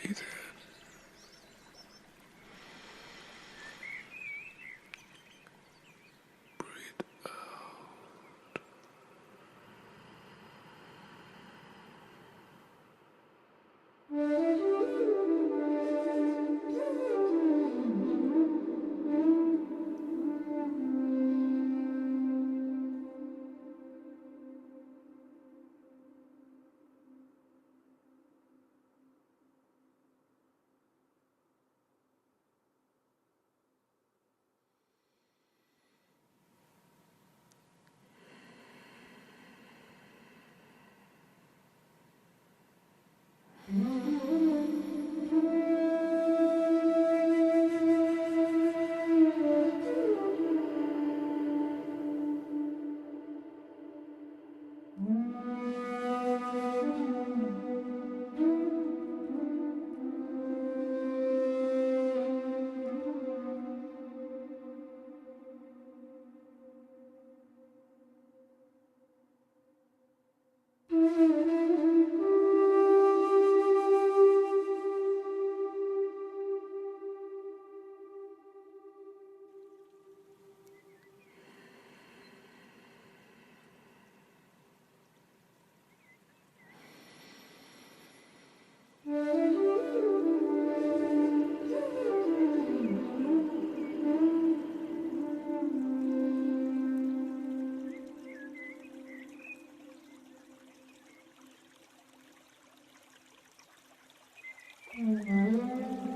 breathe in. Breathe out.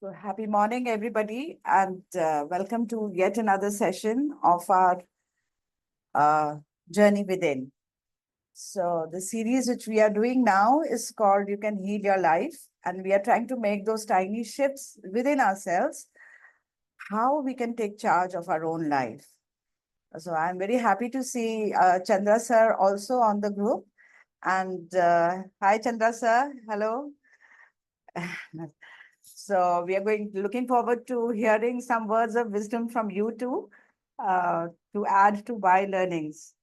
So happy morning, everybody, and welcome to yet another session of our uh, journey within. So the series which we are doing now is called You Can Heal Your Life, and we are trying to make those tiny shifts within ourselves, how we can take charge of our own life. So I'm very happy to see Chandra sir also on the group. And hi, Chandra sir. Hello. So we are looking forward to hearing some words of wisdom from you too, to add to my learnings.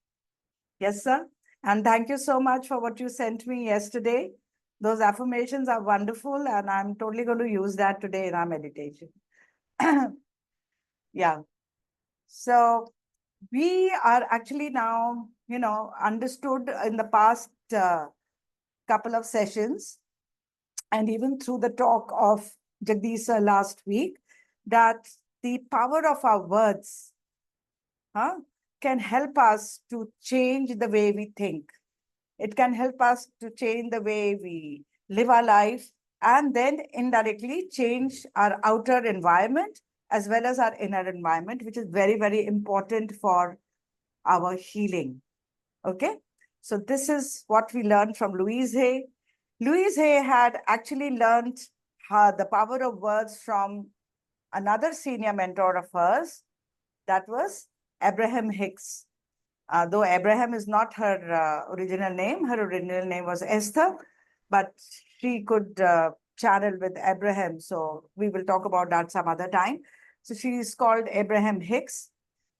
Yes, sir. And thank you so much for what you sent me yesterday. Those affirmations are wonderful, and I'm totally going to use that today in our meditation. Yeah. So we are actually now, understood in the past couple of sessions, and even through the talk of Jagdish last week, that the power of our words can help us to change the way we think. It can help us to change the way we live our life, and then indirectly change our outer environment as well as our inner environment, which is very, very important for our healing. Okay. So this is what we learned from Louise Hay. Louise Hay had actually learned the power of words from another senior mentor of hers, that was Abraham Hicks. Though Abraham is not her original name, her original name was Esther, but she could channel with Abraham. So we will talk about that some other time. So she is called Abraham Hicks,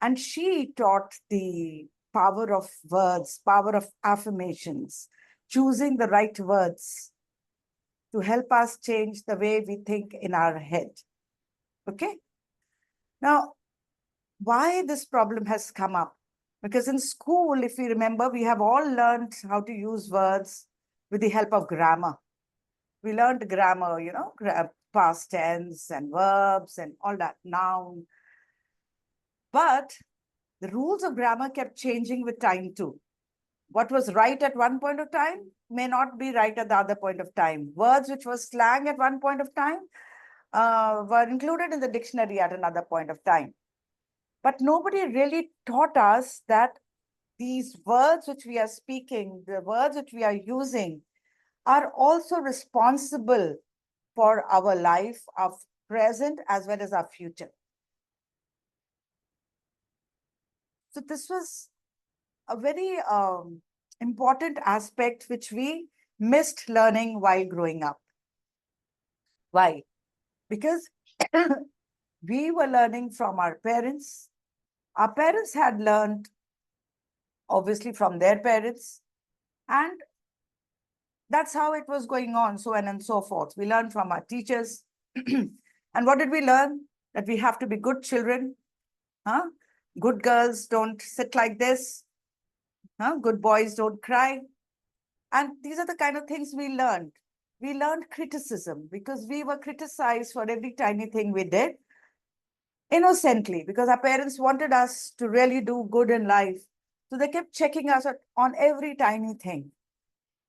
and she taught the power of words, power of affirmations, choosing the right words to help us change the way we think in our head. Okay. Now, why this problem has come up? Because in school, if you remember, we have all learned how to use words with the help of grammar. We learned grammar, past tense and verbs and all that, noun. But the rules of grammar kept changing with time too. What was right at one point of time may not be right at the other point of time. Words which were slang at one point of time were included in the dictionary at another point of time. But nobody really taught us that these words which we are speaking, the words which we are using, are also responsible for our life, our present, as well as our future. So this was a very important aspect which we missed learning while growing up. Why? Because we were learning from our parents. Our parents had learned, obviously, from their parents. And that's how it was going on, so on and so forth. We learned from our teachers. And what did we learn? That we have to be good children. Good girls don't sit like this. Good boys don't cry. And these are the kind of things we learned. We learned criticism because we were criticized for every tiny thing we did innocently, because our parents wanted us to really do good in life. So they kept checking us on every tiny thing.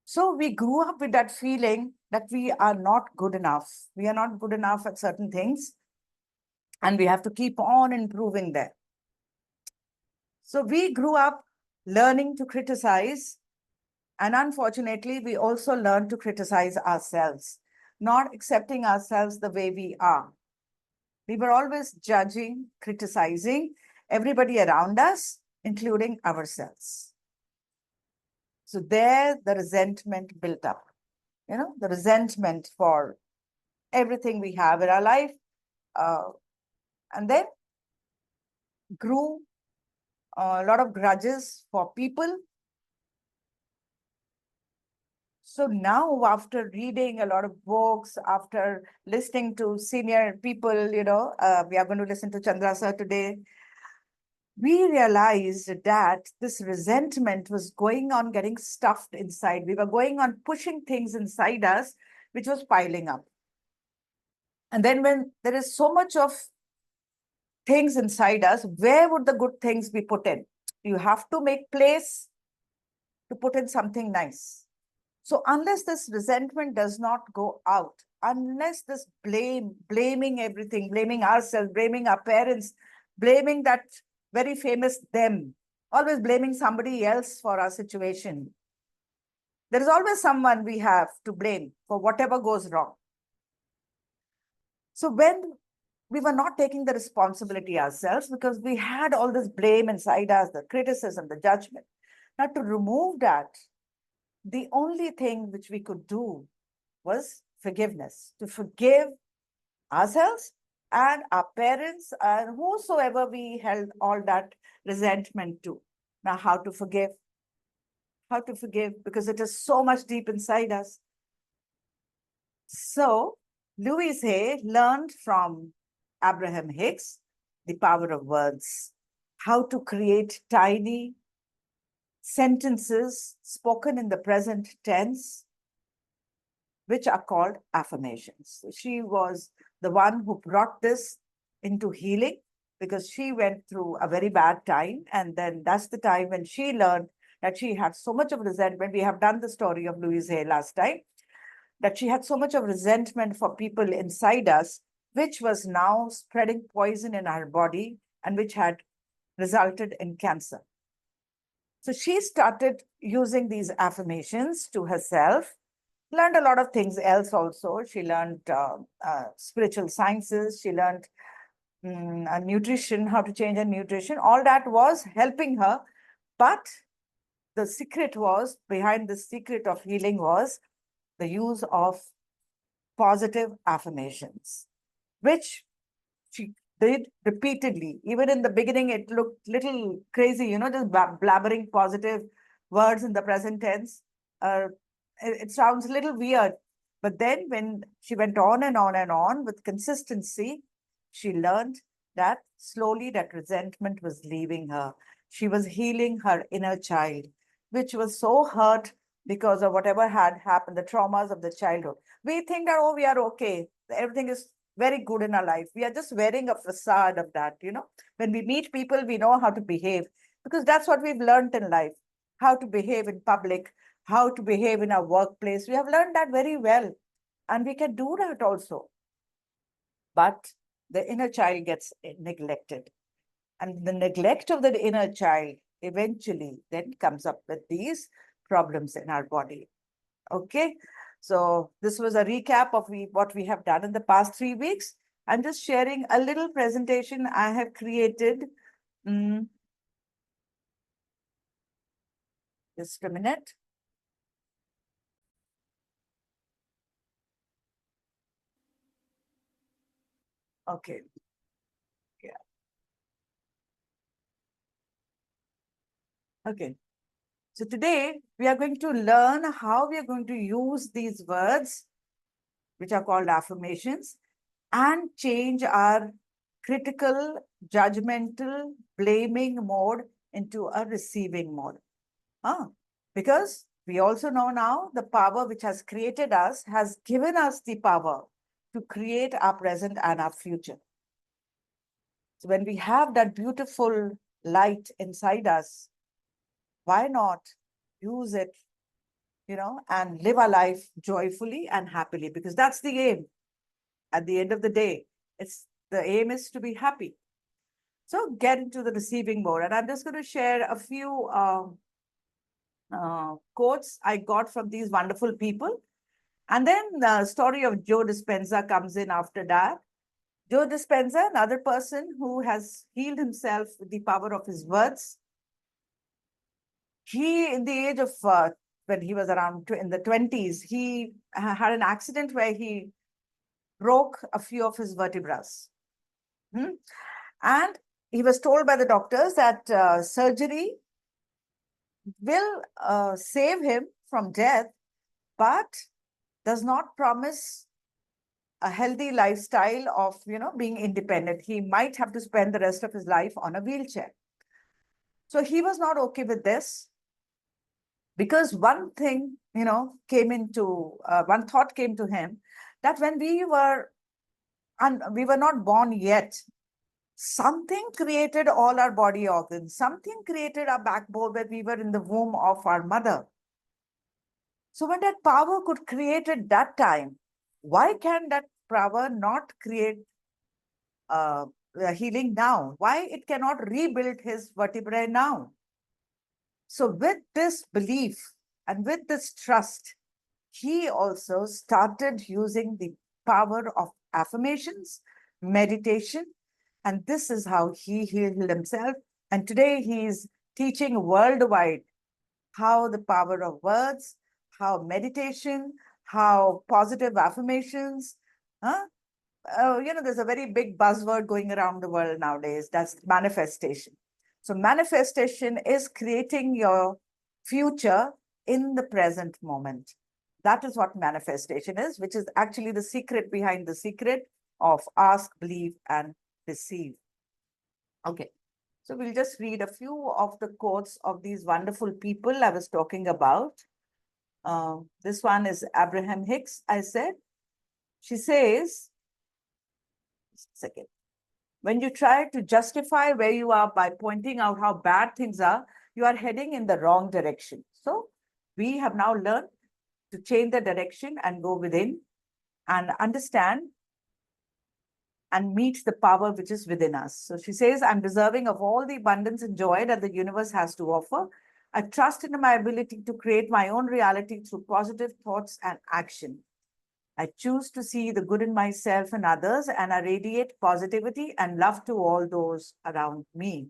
So we grew up with that feeling that we are not good enough. We are not good enough at certain things, and we have to keep on improving there. So we grew up learning to criticize, and unfortunately, we also learned to criticize ourselves, not accepting ourselves the way we are. We were always judging, criticizing everybody around us, including ourselves. So there, the resentment built up, the resentment for everything we have in our life, and then grew a lot of grudges for people. So now, after reading a lot of books, after listening to senior people, we are going to listen to Chandra sir today, we realized that this resentment was going on getting stuffed inside. We were going on pushing things inside us, which was piling up. And then when there is so much of things inside us, where would the good things be put in? You have to make place to put in something nice. So unless this resentment does not go out, unless this blaming everything, blaming ourselves, blaming our parents, blaming that very famous them, always blaming somebody else for our situation. There is always someone we have to blame for whatever goes wrong. So when we were not taking the responsibility ourselves because we had all this blame inside us, the criticism, the judgment. Now to remove that, the only thing which we could do was forgiveness, to forgive ourselves and our parents and whosoever we held all that resentment to. Now, how to forgive? How to forgive? Because it is so much deep inside us. So, Louise Hay learned from Abraham Hicks the power of words, how to create tiny sentences spoken in the present tense, which are called affirmations. So she was the one who brought this into healing because she went through a very bad time. And then that's the time when she learned that she had so much of resentment. We have done the story of Louise Hay last time, that she had so much of resentment for people inside us, which was now spreading poison in our body and which had resulted in cancer. So she started using these affirmations to herself, learned a lot of things else also. She learned spiritual sciences. She learned nutrition, how to change her nutrition. All that was helping her. But the secret was, behind the secret of healing was the use of positive affirmations, which she did repeatedly. Even in the beginning, it looked little crazy, just blabbering positive words in the present tense. It sounds a little weird. But then when she went on and on and on with consistency, she learned that slowly that resentment was leaving her. She was healing her inner child, which was so hurt because of whatever had happened, the traumas of the childhood. We think that, oh, we are okay. Everything is very good in our life. We are just wearing a facade of that, When we meet people, we know how to behave because that's what we've learned in life, how to behave in public, how to behave in our workplace. We have learned that very well, and we can do that also. But the inner child gets neglected. And the neglect of the inner child eventually then comes up with these problems in our body. Okay, so this was a recap of what we have done in the past 3 weeks. I'm just sharing a little presentation I have created. Just a minute. Okay. Yeah. Okay. So today we are going to learn how we are going to use these words, which are called affirmations, and change our critical, judgmental, blaming mode into a receiving mode. Because we also know now the power which has created us has given us the power to create our present and our future. So when we have that beautiful light inside us, why not use it, and live our life joyfully and happily? Because that's the aim. At the end of the day, the aim is to be happy. So get into the receiving mode. And I'm just going to share a few quotes I got from these wonderful people. And then the story of Joe Dispenza comes in after that. Joe Dispenza, another person who has healed himself with the power of his words. He, in the age of, when he was around in the 20s, he had an accident where he broke a few of his vertebrae. And he was told by the doctors that surgery will save him from death, but does not promise a healthy lifestyle of, being independent. He might have to spend the rest of his life on a wheelchair. So he was not okay with this because one thing, one thought came to him that when we were not born yet, something created all our body organs, something created our backbone when we were in the womb of our mother. So when that power could create at that time, why can that power not create healing now? Why it cannot rebuild his vertebrae now? So with this belief and with this trust, he also started using the power of affirmations, meditation, and this is how he healed himself. And today he is teaching worldwide how the power of words, how meditation, how positive affirmations, huh? There's a very big buzzword going around the world nowadays. That's manifestation. So manifestation is creating your future in the present moment. That is what manifestation is, which is actually the secret behind the secret of ask, believe, and receive. Okay. So we'll just read a few of the quotes of these wonderful people I was talking about. This one is Abraham Hicks, I said. She says, second, when you try to justify where you are by pointing out how bad things are, you are heading in the wrong direction. So we have now learned to change the direction and go within and understand and meet the power which is within us. So she says, I'm deserving of all the abundance and joy that the universe has to offer. I trust in my ability to create my own reality through positive thoughts and action. I choose to see the good in myself and others, and I radiate positivity and love to all those around me.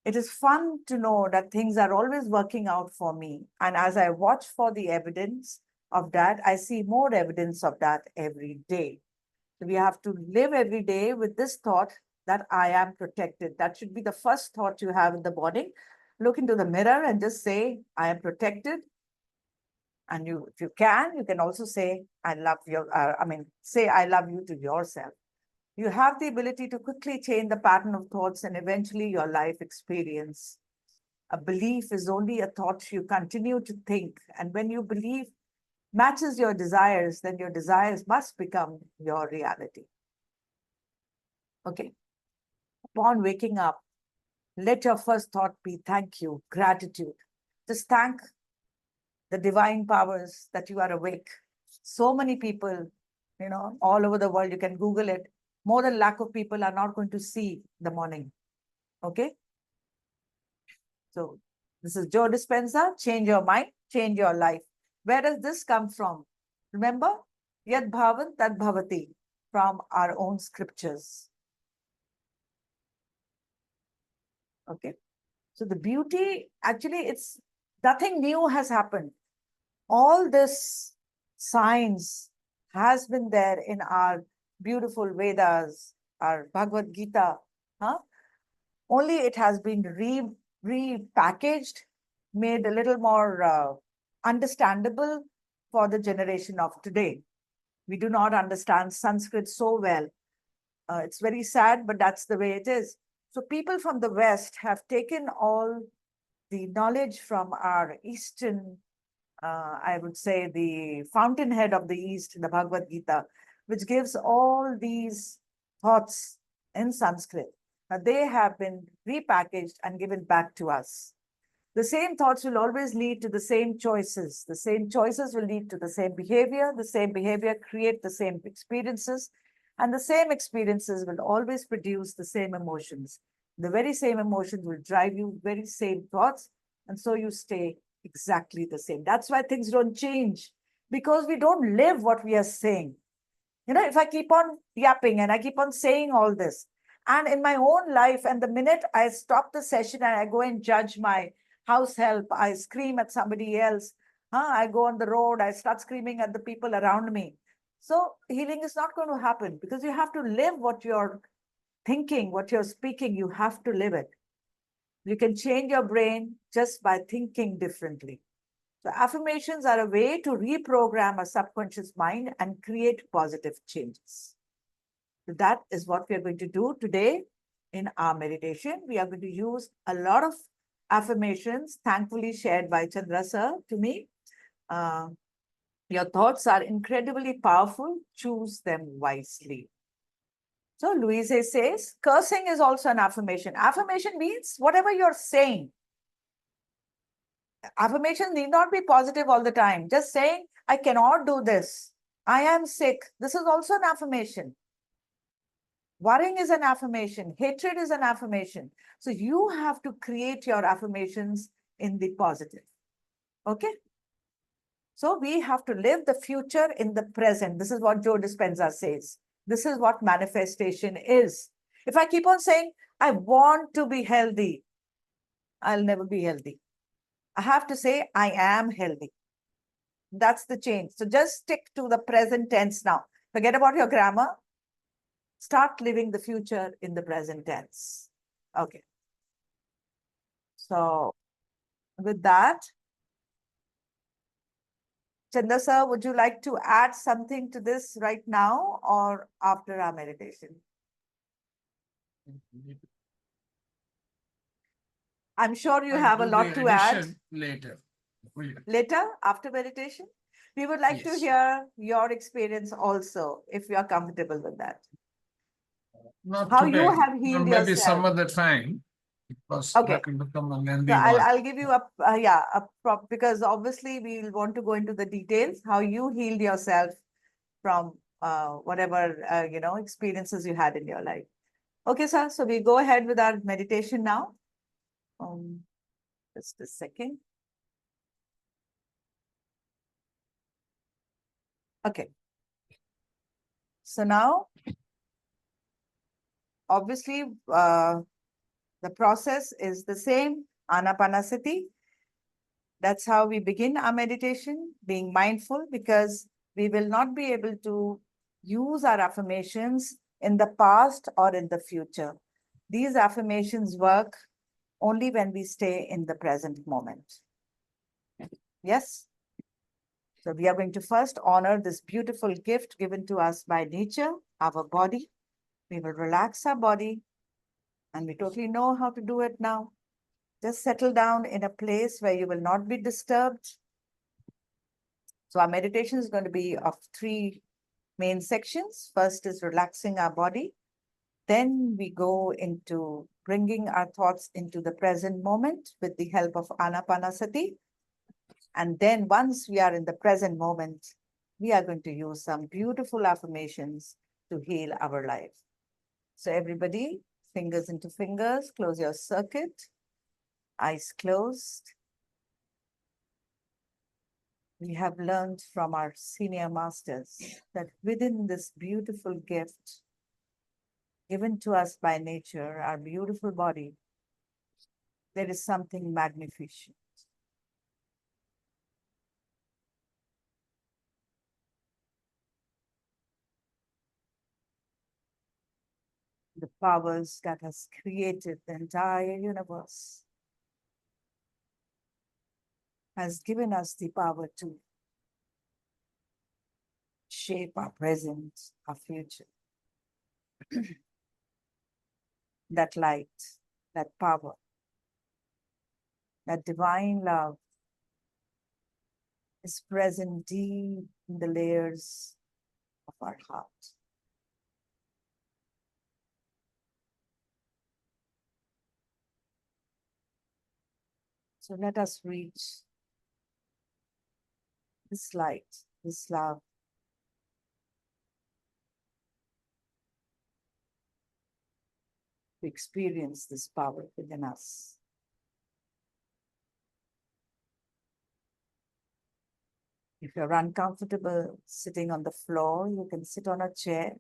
It is fun to know that things are always working out for me. And as I watch for the evidence of that, I see more evidence of that every day. So we have to live every day with this thought that I am protected. That should be the first thought you have in the morning. Look into the mirror and just say, I am protected. And if you can also say, I love you. Say, I love you to yourself. You have the ability to quickly change the pattern of thoughts and eventually your life experience. A belief is only a thought you continue to think. And when you believe matches your desires, then your desires must become your reality. Okay. Upon waking up, let your first thought be thank you, gratitude. Just thank the divine powers that you are awake. So many people, all over the world, you can Google it. More than lack of people are not going to see the morning. Okay. So this is Joe Dispenza. Change your mind, change your life. Where does this come from? Remember, Yad Bhavan Tad Bhavati, from our own scriptures. Okay. So the beauty, actually, it's nothing new has happened. All this science has been there in our beautiful Vedas, our Bhagavad Gita. Huh? Only it has been repackaged, made a little more understandable for the generation of today. We do not understand Sanskrit so well. It's very sad, but that's the way it is. So people from the West have taken all the knowledge from our Eastern, I would say the fountainhead of the East, the Bhagavad Gita, which gives all these thoughts in Sanskrit. Now they have been repackaged and given back to us. The same thoughts will always lead to the same choices. The same choices will lead to the same behavior. The same behavior create the same experiences. And the same experiences will always produce the same emotions. The very same emotions will drive you, very same thoughts. And so you stay exactly the same. That's why things don't change, because we don't live what we are saying. If I keep on yapping and I keep on saying all this, and in my own life, and the minute I stop the session and I go and judge my house help, I scream at somebody else, I go on the road, I start screaming at the people around me. So healing is not going to happen, because you have to live what you're thinking, what you're speaking, you have to live it. You can change your brain just by thinking differently. So affirmations are a way to reprogram a subconscious mind and create positive changes. So that is what we are going to do today in our meditation. We are going to use a lot of affirmations, thankfully shared by Chandra sir to me. Your thoughts are incredibly powerful. Choose them wisely. So Louise says, cursing is also an affirmation. Affirmation means whatever you're saying, affirmation need not be positive all the time. Just saying, I cannot do this. I am sick. This is also an affirmation. Worrying is an affirmation. Hatred is an affirmation. So you have to create your affirmations in the positive. Okay? So we have to live the future in the present. This is what Joe Dispenza says. This is what manifestation is. If I keep on saying, I want to be healthy, I'll never be healthy. I have to say, I am healthy. That's the change. So just stick to the present tense now. Forget about your grammar. Start living the future in the present tense. Okay. So with that, Chanda sir, would you like to add something to this right now or after our meditation? I'm sure you have a lot to add. Later. Later, after meditation? We would like to hear your experience also, if you are comfortable with that. Not How today, you have healed maybe yourself. some other time. Because Okay. that can become a lengthy So one. I'll give you because obviously we'll want to go into the details, how you healed yourself from whatever, experiences you had in your life. Okay, sir. So we go ahead with our meditation now. Just a second. Okay. So now, obviously, the process is the same, Anapanasati. That's how we begin our meditation, being mindful, because we will not be able to use our affirmations in the past or in the future. These affirmations work only when we stay in the present moment. Yes? So we are going to first honor this beautiful gift given to us by nature, our body. We will relax our body, and we totally know how to do it now. Just settle down in a place where you will not be disturbed. So our meditation is going to be of 3 main sections. First is relaxing our body. Then we go into bringing our thoughts into the present moment with the help of Anapanasati. And then once we are in the present moment, we are going to use some beautiful affirmations to heal our life. So everybody, fingers into fingers, close your circuit, eyes closed. We have learned from our senior masters that within this beautiful gift given to us by nature, our beautiful body, there is something magnificent. The powers that has created the entire universe has given us the power to shape our present, our future. That light, that power, that divine love is present deep in the layers of our heart. So let us reach this light, this love, to experience this power within us. If you're uncomfortable sitting on the floor, you can sit on a chair.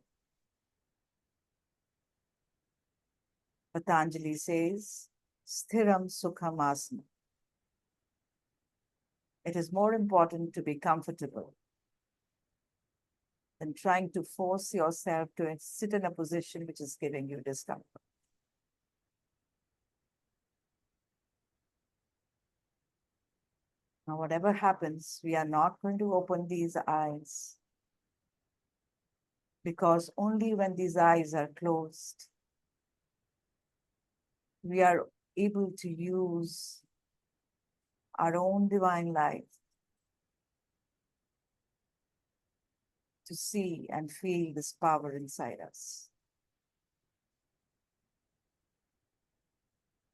Patanjali says, Sthiram Sukham Asana. It is more important to be comfortable than trying to force yourself to sit in a position which is giving you discomfort. Now, whatever happens, we are not going to open these eyes, because only when these eyes are closed, we are able to use our own divine light to see and feel this power inside us.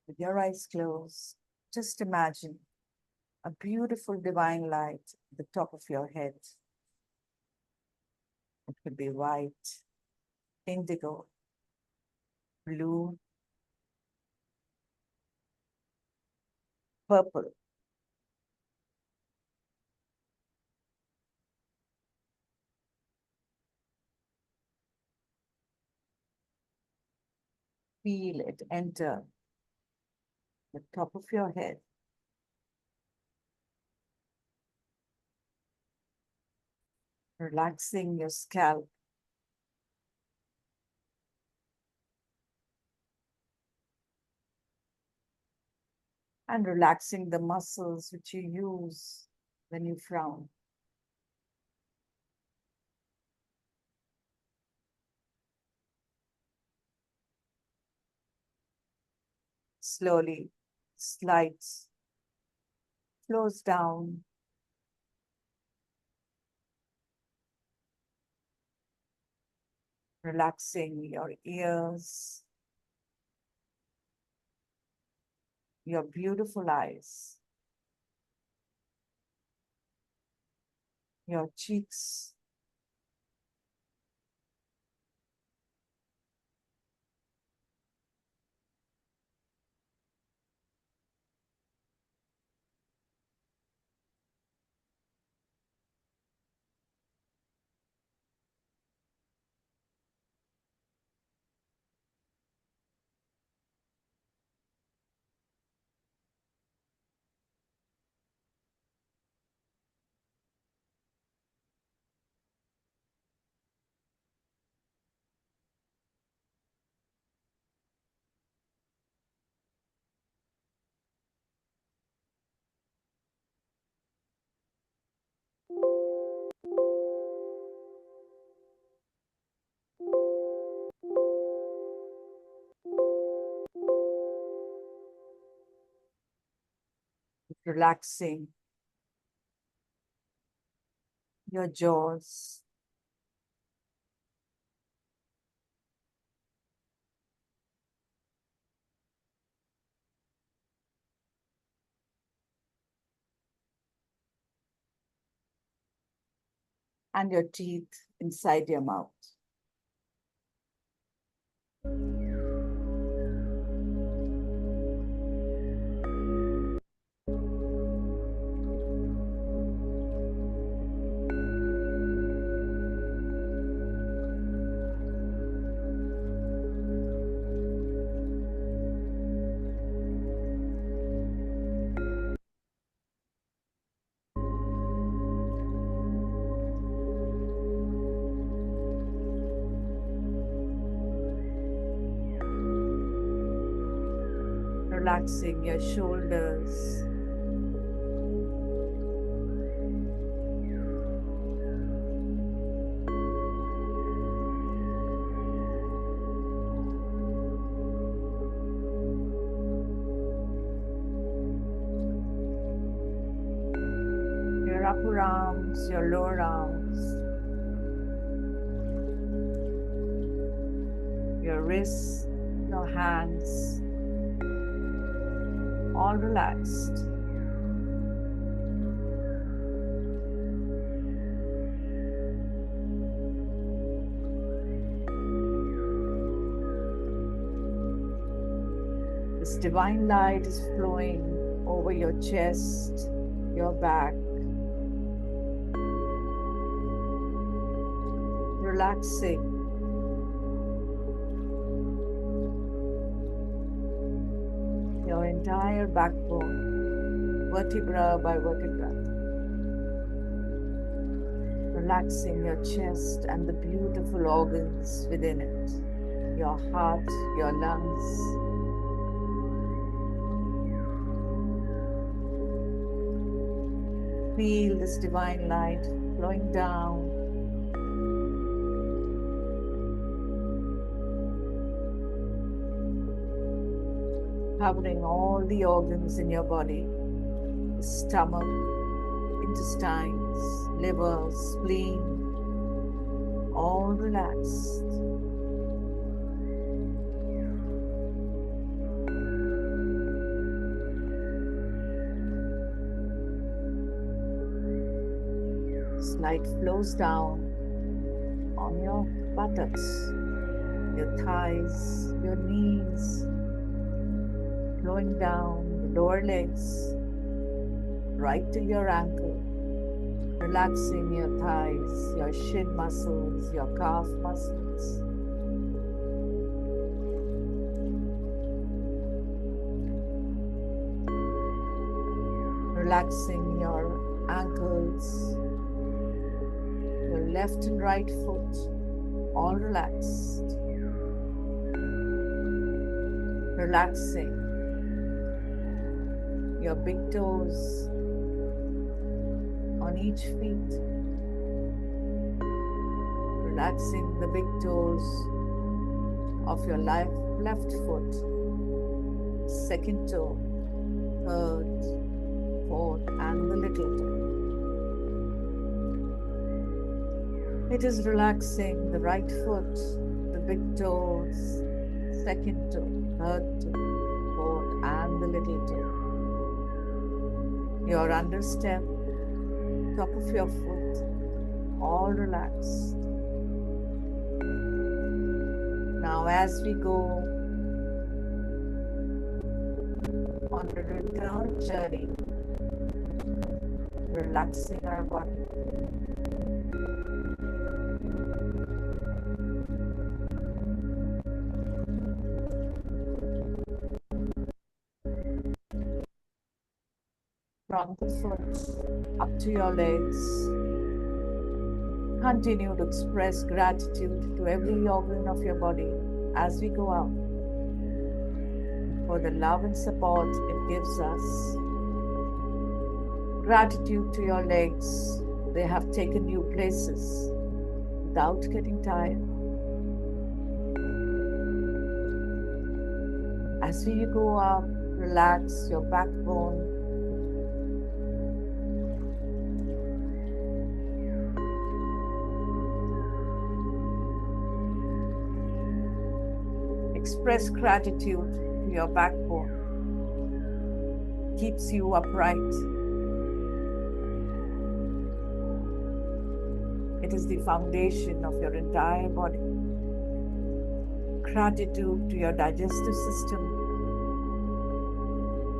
With your eyes closed, just imagine a beautiful divine light at the top of your head. It could be white, indigo, blue, purple. Feel it enter the top of your head. Relaxing your scalp. And relaxing the muscles which you use when you frown. Slowly slides, flows down. Relaxing your ears, your beautiful eyes, your cheeks, relaxing your jaws, and your teeth inside your mouth. Relaxing your shoulders, your upper arms, your lower arms, your wrists, your hands, all relaxed. This divine light is flowing over your chest, your back, relaxing your entire backbone, vertebra by vertebra. Relaxing your chest and the beautiful organs within it, your heart, your lungs. Feel this divine light flowing down, covering all the organs in your body, the stomach, intestines, liver, spleen, all relaxed. light flows down on your buttocks, your thighs, your knees, flowing down the lower legs, right to your ankle, relaxing your thighs, your shin muscles, your calf muscles. Relaxing your ankles, your left and right foot, all relaxed. Relaxing your big toes on each feet. Relaxing the big toes of your left foot, second toe, third, fourth, and the little toe. It is relaxing the right foot, the big toes, second toe, third toe, fourth, and the little toe. Your understep, top of your foot, all relaxed. Now as we go on the return journey, relaxing our body. From the foot up to your legs, continue to express gratitude to every organ of your body as we go out for the love and support it gives us. Gratitude to your legs, they have taken you places without getting tired. As you go up, relax your backbone. Express gratitude to your backbone. Keeps you upright. It is the foundation of your entire body. Gratitude to your digestive system,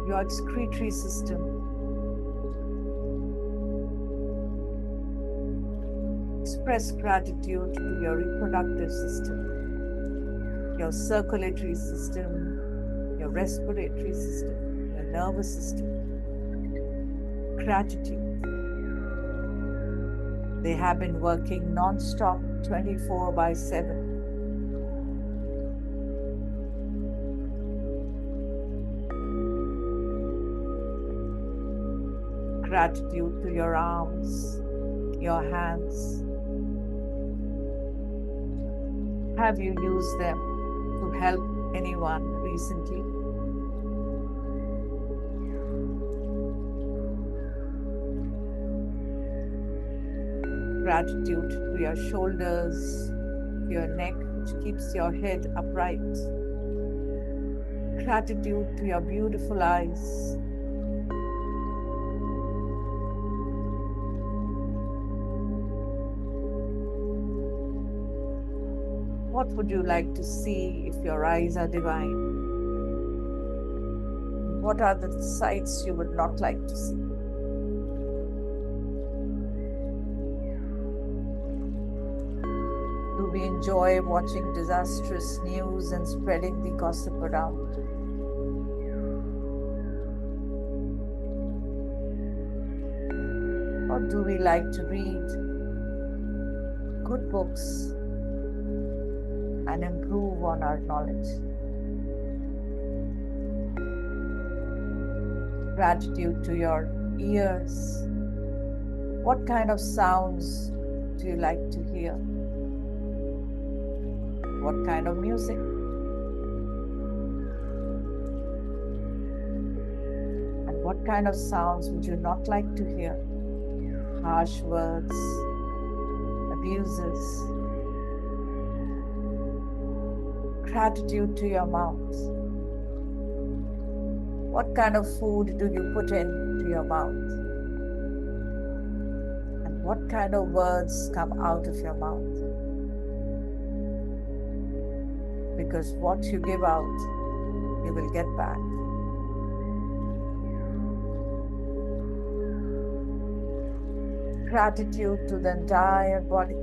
your excretory system. Express gratitude to your reproductive system, your circulatory system, your respiratory system, your nervous system. Gratitude. They have been working non-stop 24/7. Gratitude to your arms, your hands. Have you used them to help anyone recently? Gratitude to your shoulders, to your neck, which keeps your head upright. Gratitude to your beautiful eyes. What would you like to see if your eyes are divine? What are the sights you would not like to see? Do we enjoy watching disastrous news and spreading the gossip around? Or do we like to read good books and improve on our knowledge? Gratitude to your ears. What kind of sounds do you like to hear? What kind of music? And what kind of sounds would you not like to hear? Harsh words, abuses. Gratitude to your mouth. What kind of food do you put into your mouth? And what kind of words come out of your mouth. Because what you give out, you will get back. Gratitude to the entire body.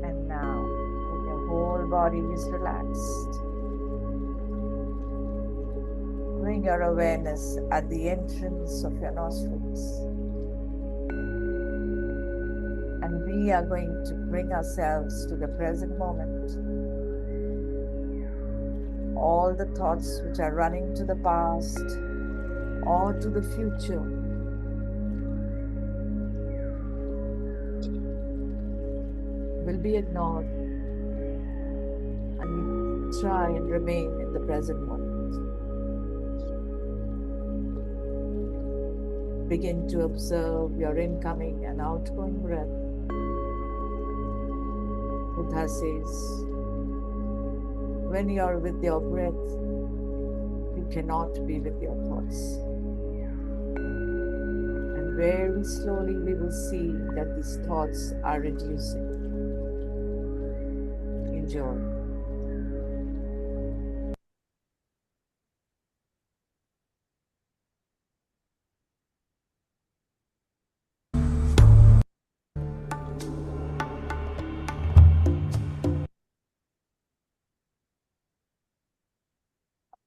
And now, when your whole body is relaxed, bring your awareness at the entrance of your nostrils. And we are going to bring ourselves to the present moment. All the thoughts which are running to the past or to the future will be ignored, and we try and remain in the present moment. Begin to observe your incoming and outgoing breath. Buddha says, when you are with your breath, you cannot be with your thoughts. And very slowly we will see that these thoughts are reducing. Enjoy.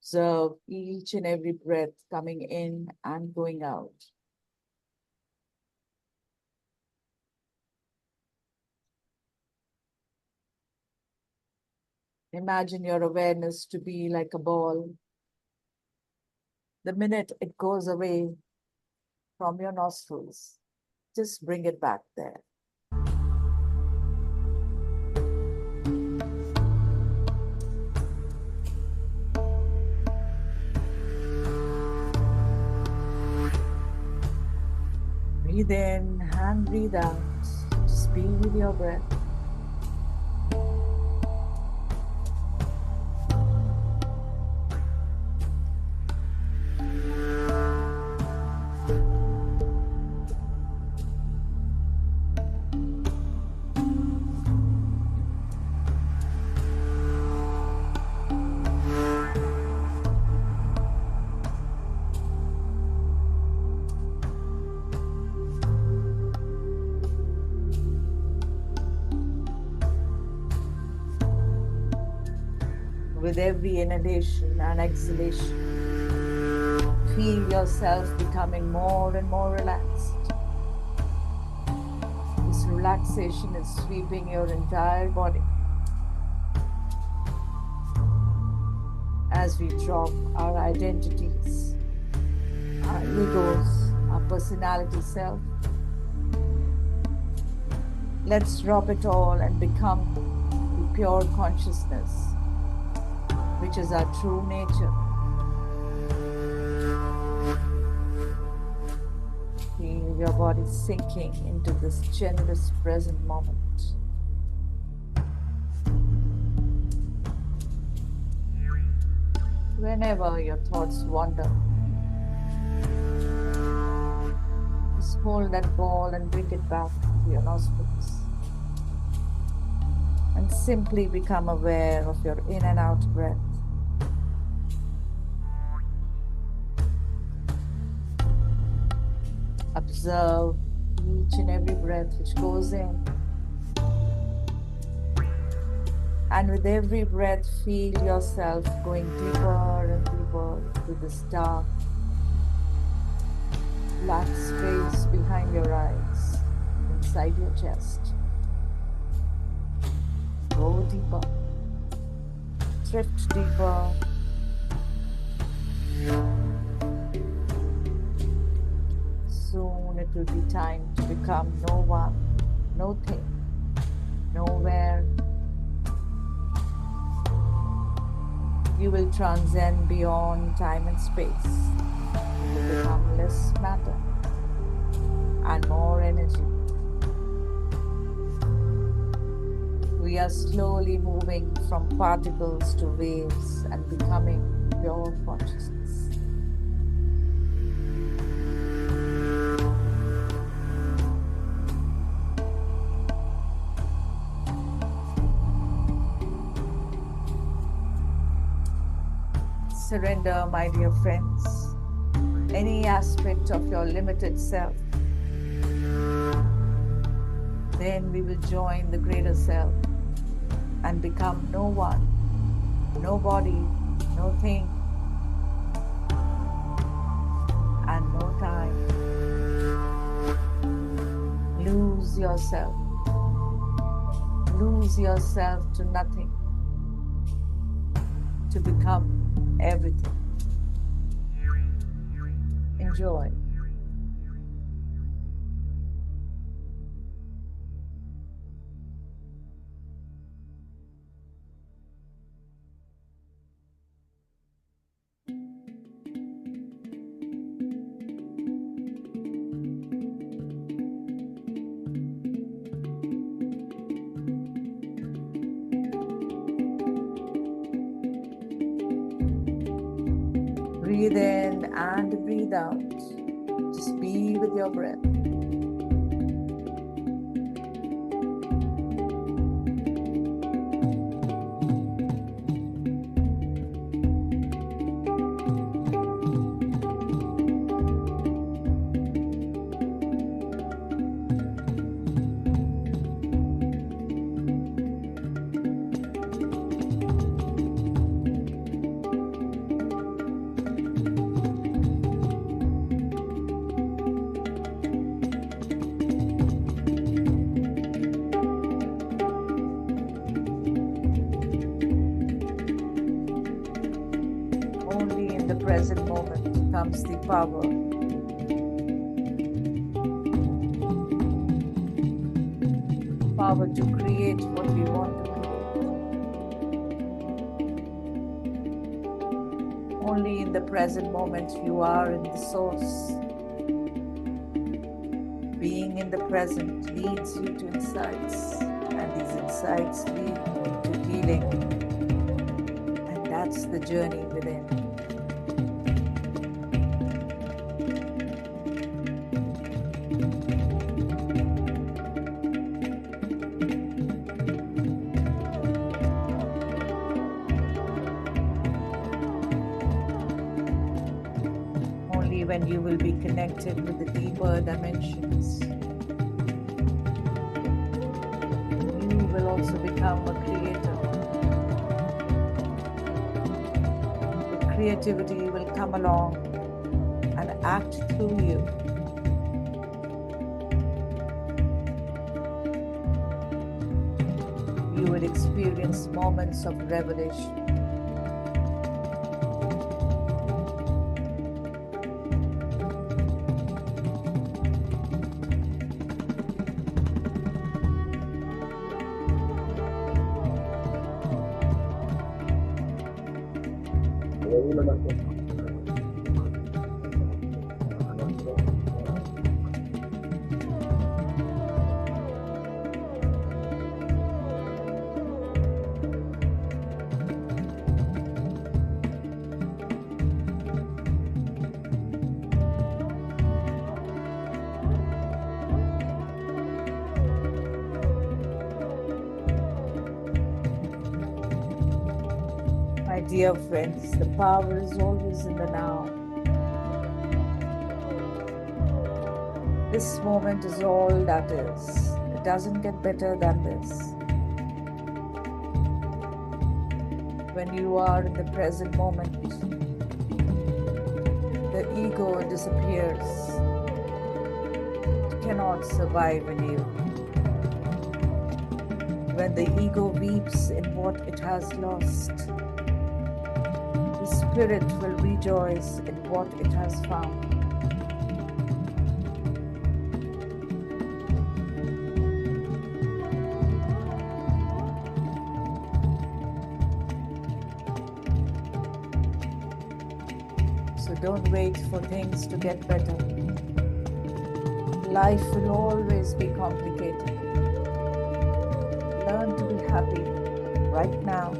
Observe each and every breath coming in and going out. Imagine your awareness to be like a ball. The minute it goes away from your nostrils, just bring it back there. Breathe in and breathe out. Just be with your breath. With every inhalation and exhalation, feel yourself becoming more and more relaxed. This relaxation is sweeping your entire body. As we drop our identities, our egos, our personality self, let's drop it all and become the pure consciousness, which is our true nature. Feel your body sinking into this generous present moment. Whenever your thoughts wander, just hold that ball and bring it back to your nostrils. And simply become aware of your in and out breath. Observe each and every breath which goes in. And with every breath, feel yourself going deeper and deeper to this dark, black space behind your eyes, inside your chest. Go deeper, drift deeper. Soon it will be time to become no one, no thing, nowhere. You will transcend beyond time and space. You will become less matter and more energy. We are slowly moving from particles to waves and becoming pure consciousness. Surrender, my dear friends, any aspect of your limited self. Then we will join the greater self and become no one, no body, no thing, and no time. Lose yourself. Lose yourself to nothing, to become everything. Enjoy. Breathe in and breathe out. Just be with your breath. Only in the present moment comes the power. Power to create what we want to create. Only in the present moment you are in the source. Being in the present leads you to insights, and these insights lead to healing. And that's the journey within. Only when you will be connected with the deeper dimensions, you will also become a creator. The creativity will come along and act through you. You will experience moments of revelation. My dear friends, the power is always in the now. This moment is all that is. It doesn't get better than this. When you are in the present moment, the ego disappears. It cannot survive in you. When the ego weeps in what it has lost, the spirit will rejoice in what it has found. So don't wait for things to get better. Life will always be complicated. Learn to be happy right now.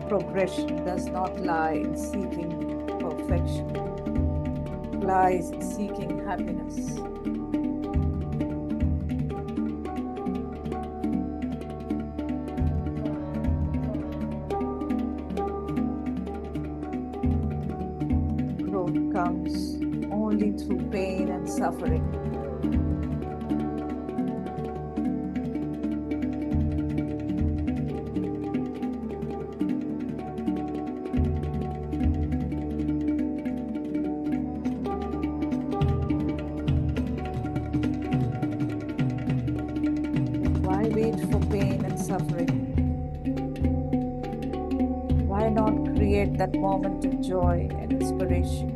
Progression does not lie in seeking perfection, it lies in seeking happiness. Growth comes only through pain and suffering. Why wait for pain and suffering? Why not create that moment of joy and inspiration?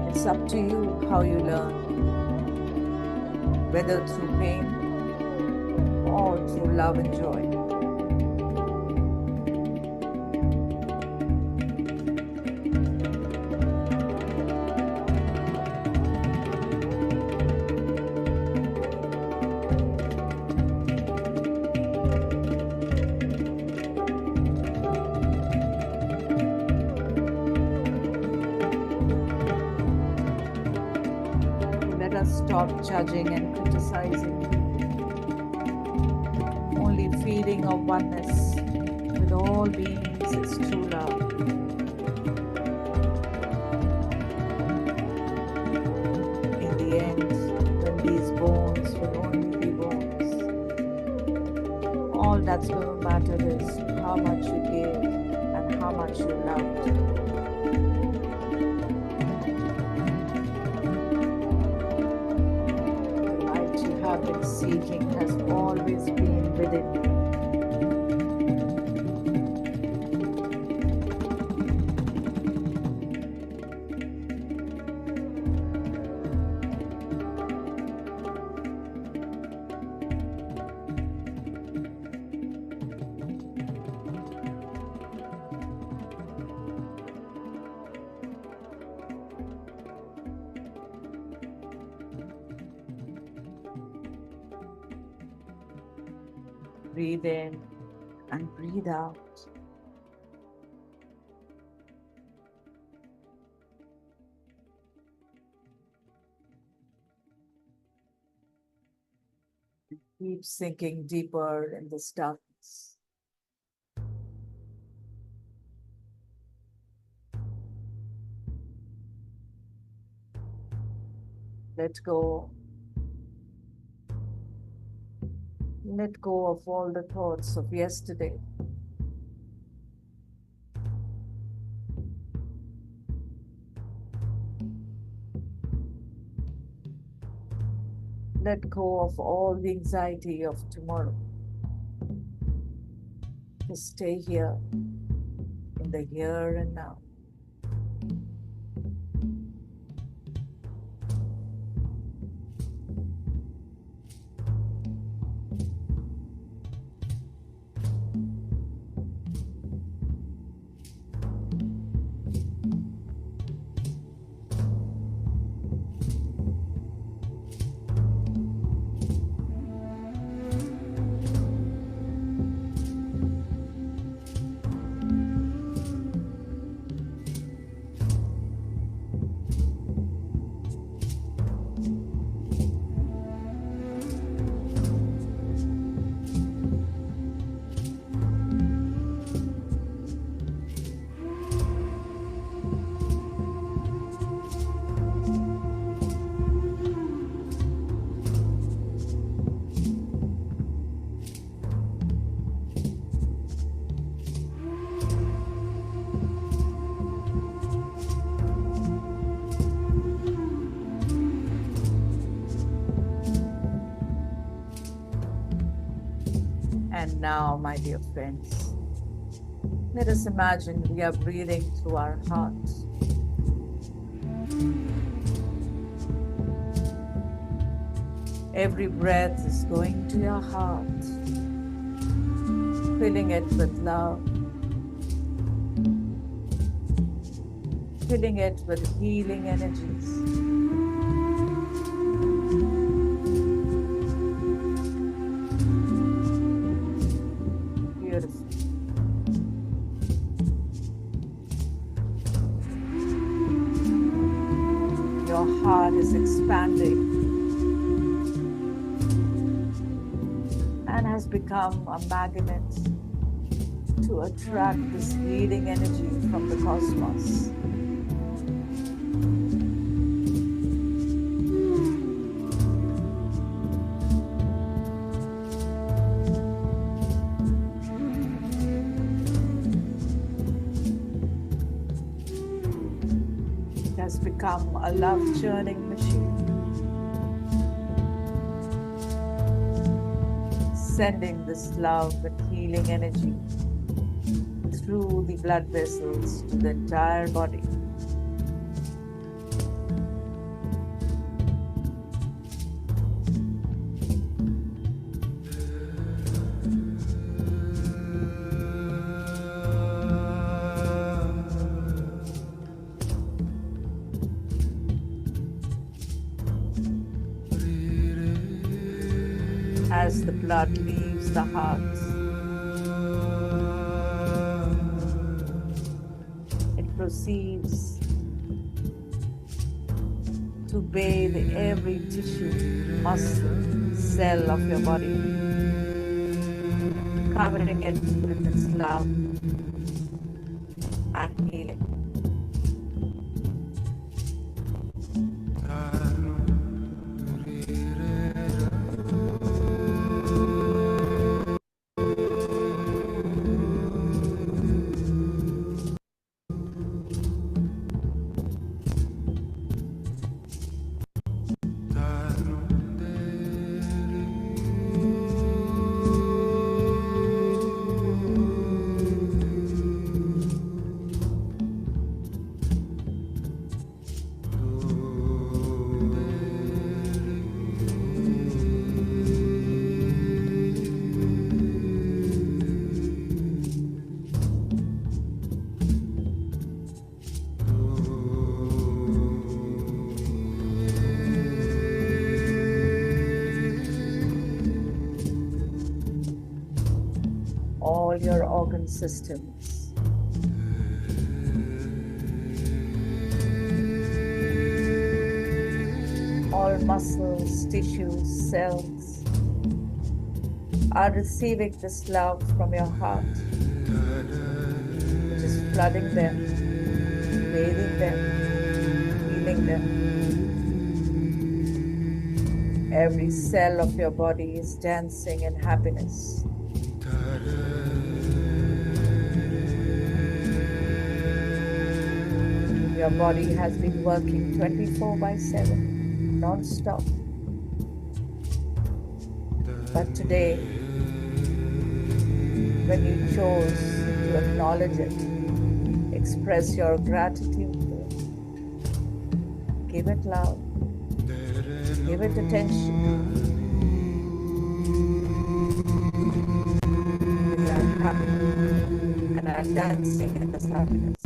It's up to you how you learn, whether through pain or through love and joy. Let us stop judging and criticizing. Only feeling of oneness with all beings is true love. In the end, when these bones will only be bones, all that's going to matter is how much you gave and how much you loved. Have been seeking has always been within you. Breathe in and breathe out. Keep sinking deeper in this darkness. Let go. Let go of all the thoughts of yesterday. Let go of all the anxiety of tomorrow. Just stay here, in the here and now. And now, my dear friends, let us imagine we are breathing through our hearts. Every breath is going to your heart, filling it with love, filling it with healing energies. Beautiful. Your heart is expanding and has become a magnet to attract this healing energy from the cosmos. It has become a love churning machine, sending this love and healing energy through the blood vessels to the entire body. As the blood leaves the heart, it proceeds to bathe every tissue, muscle, cell of your body, covering it with its love and healing. All your organ systems, all muscles, tissues, cells are receiving this love from your heart, which is flooding them, bathing them, healing them. Every cell of your body is dancing in happiness. Your body has been working 24/7, non-stop. But today, when you chose to acknowledge it, express your gratitude for it, give it love, give it attention, you are happy and are dancing in this happiness.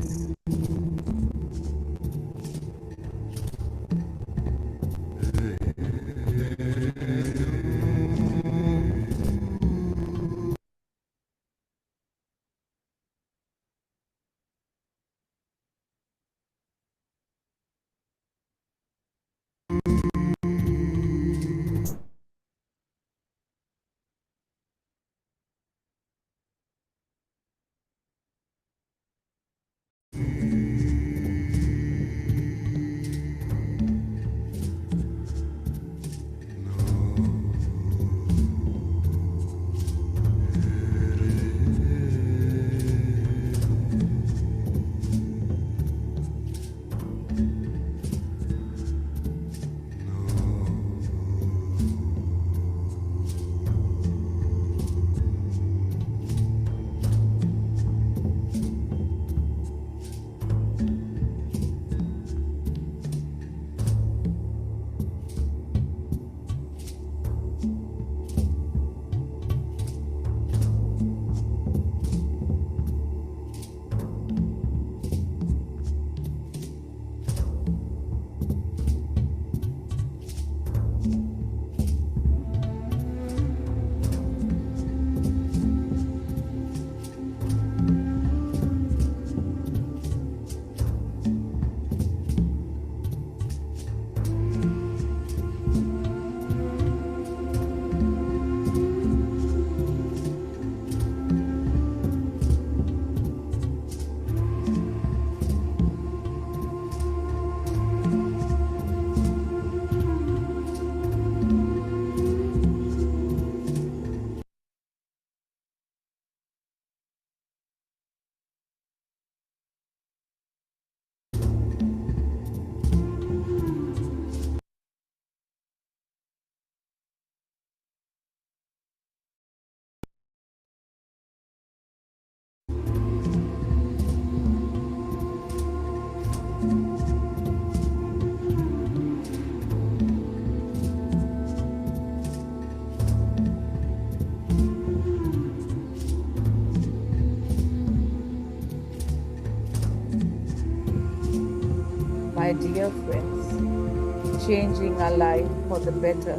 My dear friends, changing our life for the better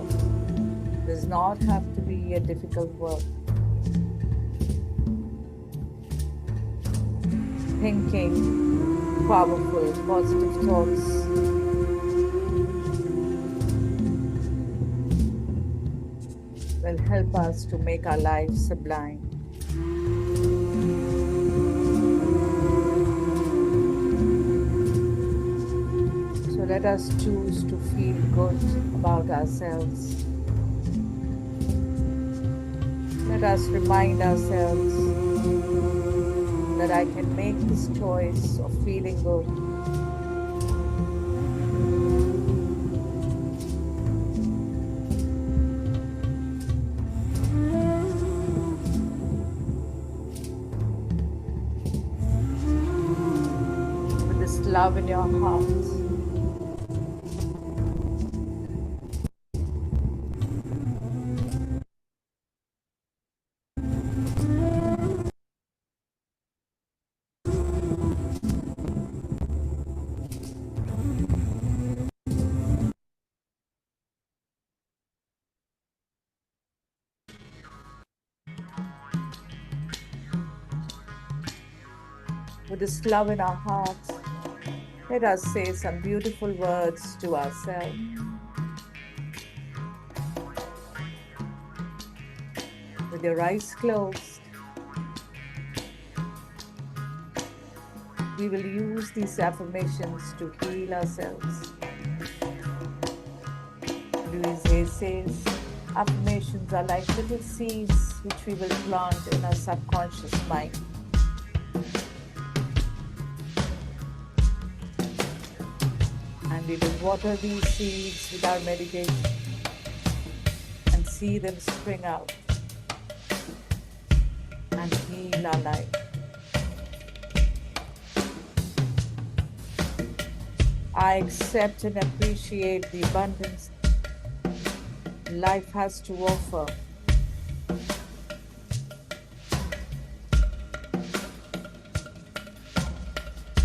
does not have to be a difficult work. Thinking powerful, positive thoughts will help us to make our lives sublime. So let us choose to feel good about ourselves. Let us remind ourselves that I can make this choice of feeling good. With this love in your heart, with this love in our hearts, let us say some beautiful words to ourselves. With your eyes closed, we will use these affirmations to heal ourselves. Louise Hay says, affirmations are like little seeds which we will plant in our subconscious mind. And we will water these seeds with our meditation and see them spring out and heal our life. I accept and appreciate the abundance life has to offer.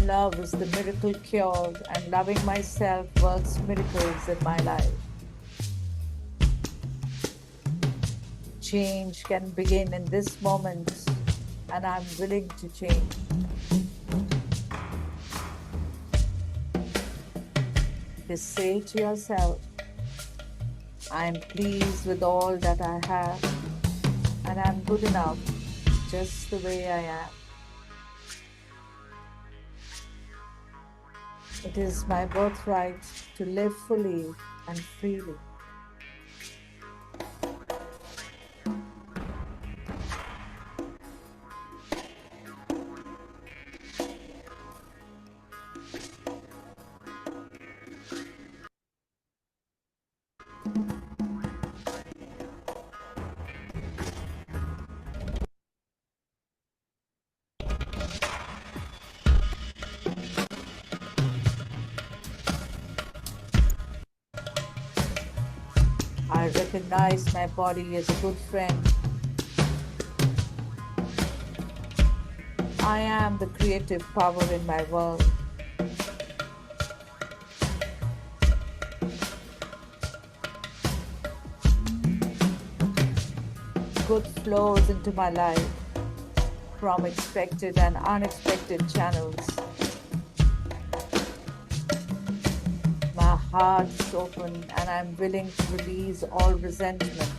Love is the miracle cure, and loving myself works miracles in my life. Change can begin in this moment, and I'm willing to change. Just say to yourself, I am pleased with all that I have, and I'm good enough just the way I am. It is my birthright to live fully and freely. I recognize my body as a good friend. I am the creative power in my world. Good flows into my life from expected and unexpected channels. My heart is open and I'm willing to release all resentment.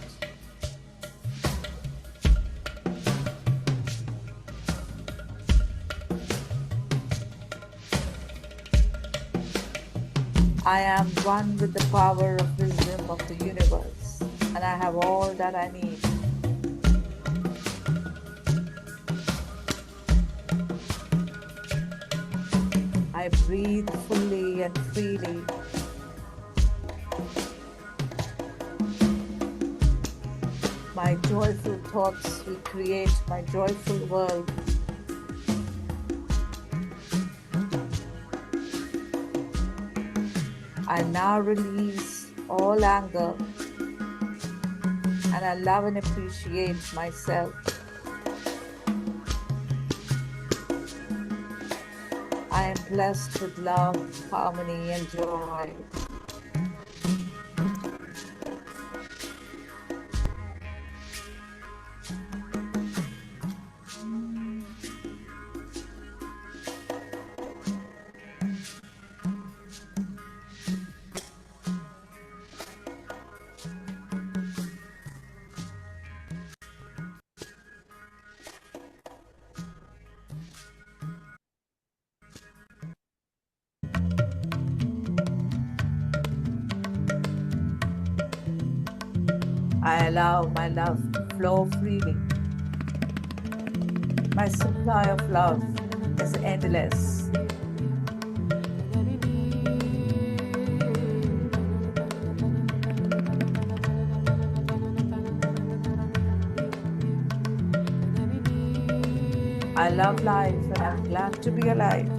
I am one with the power of wisdom of the universe, and I have all that I need. I breathe fully and freely. My joyful thoughts will create my joyful world. I now release all anger and I love and appreciate myself. I am blessed with love, harmony, and joy. I allow my love to flow freely. My supply of love is endless. I love life and I'm glad to be alive.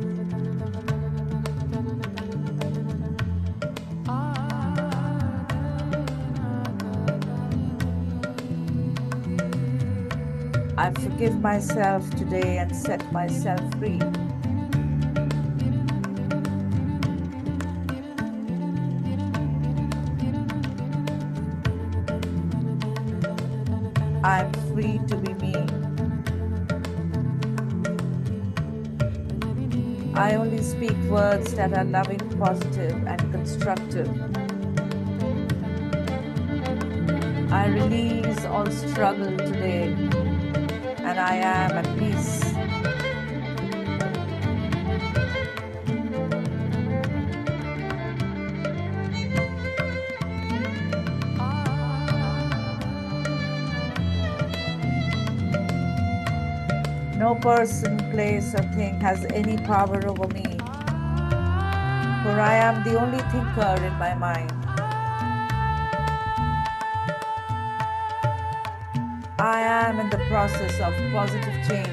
I forgive myself today and set myself free. I'm free to be me. I only speak words that are loving, positive, and constructive. I release all struggle today, and I am at peace. No person, place, or thing has any power over me, for I am the only thinker in my mind. I am in the process of positive change.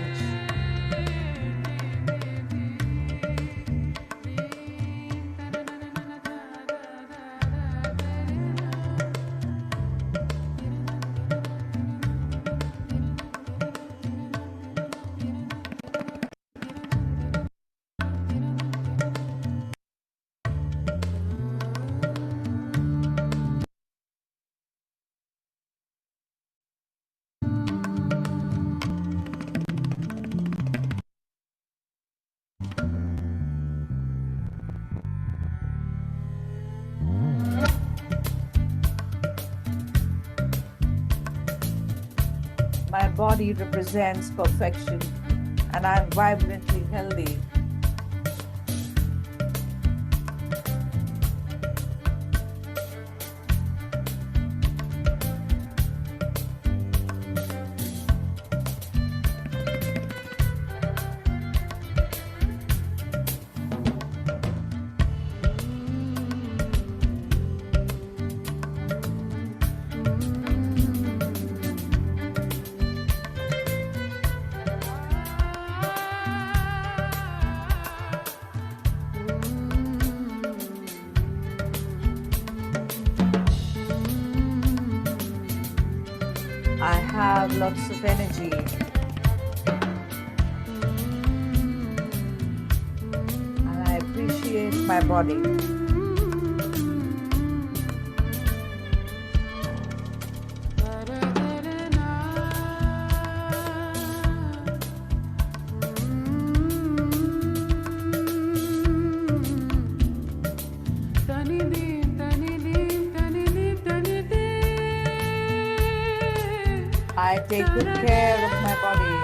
My body represents perfection, and I'm vibrantly healthy. I have lots of energy. And I appreciate my body. I take good care of my body.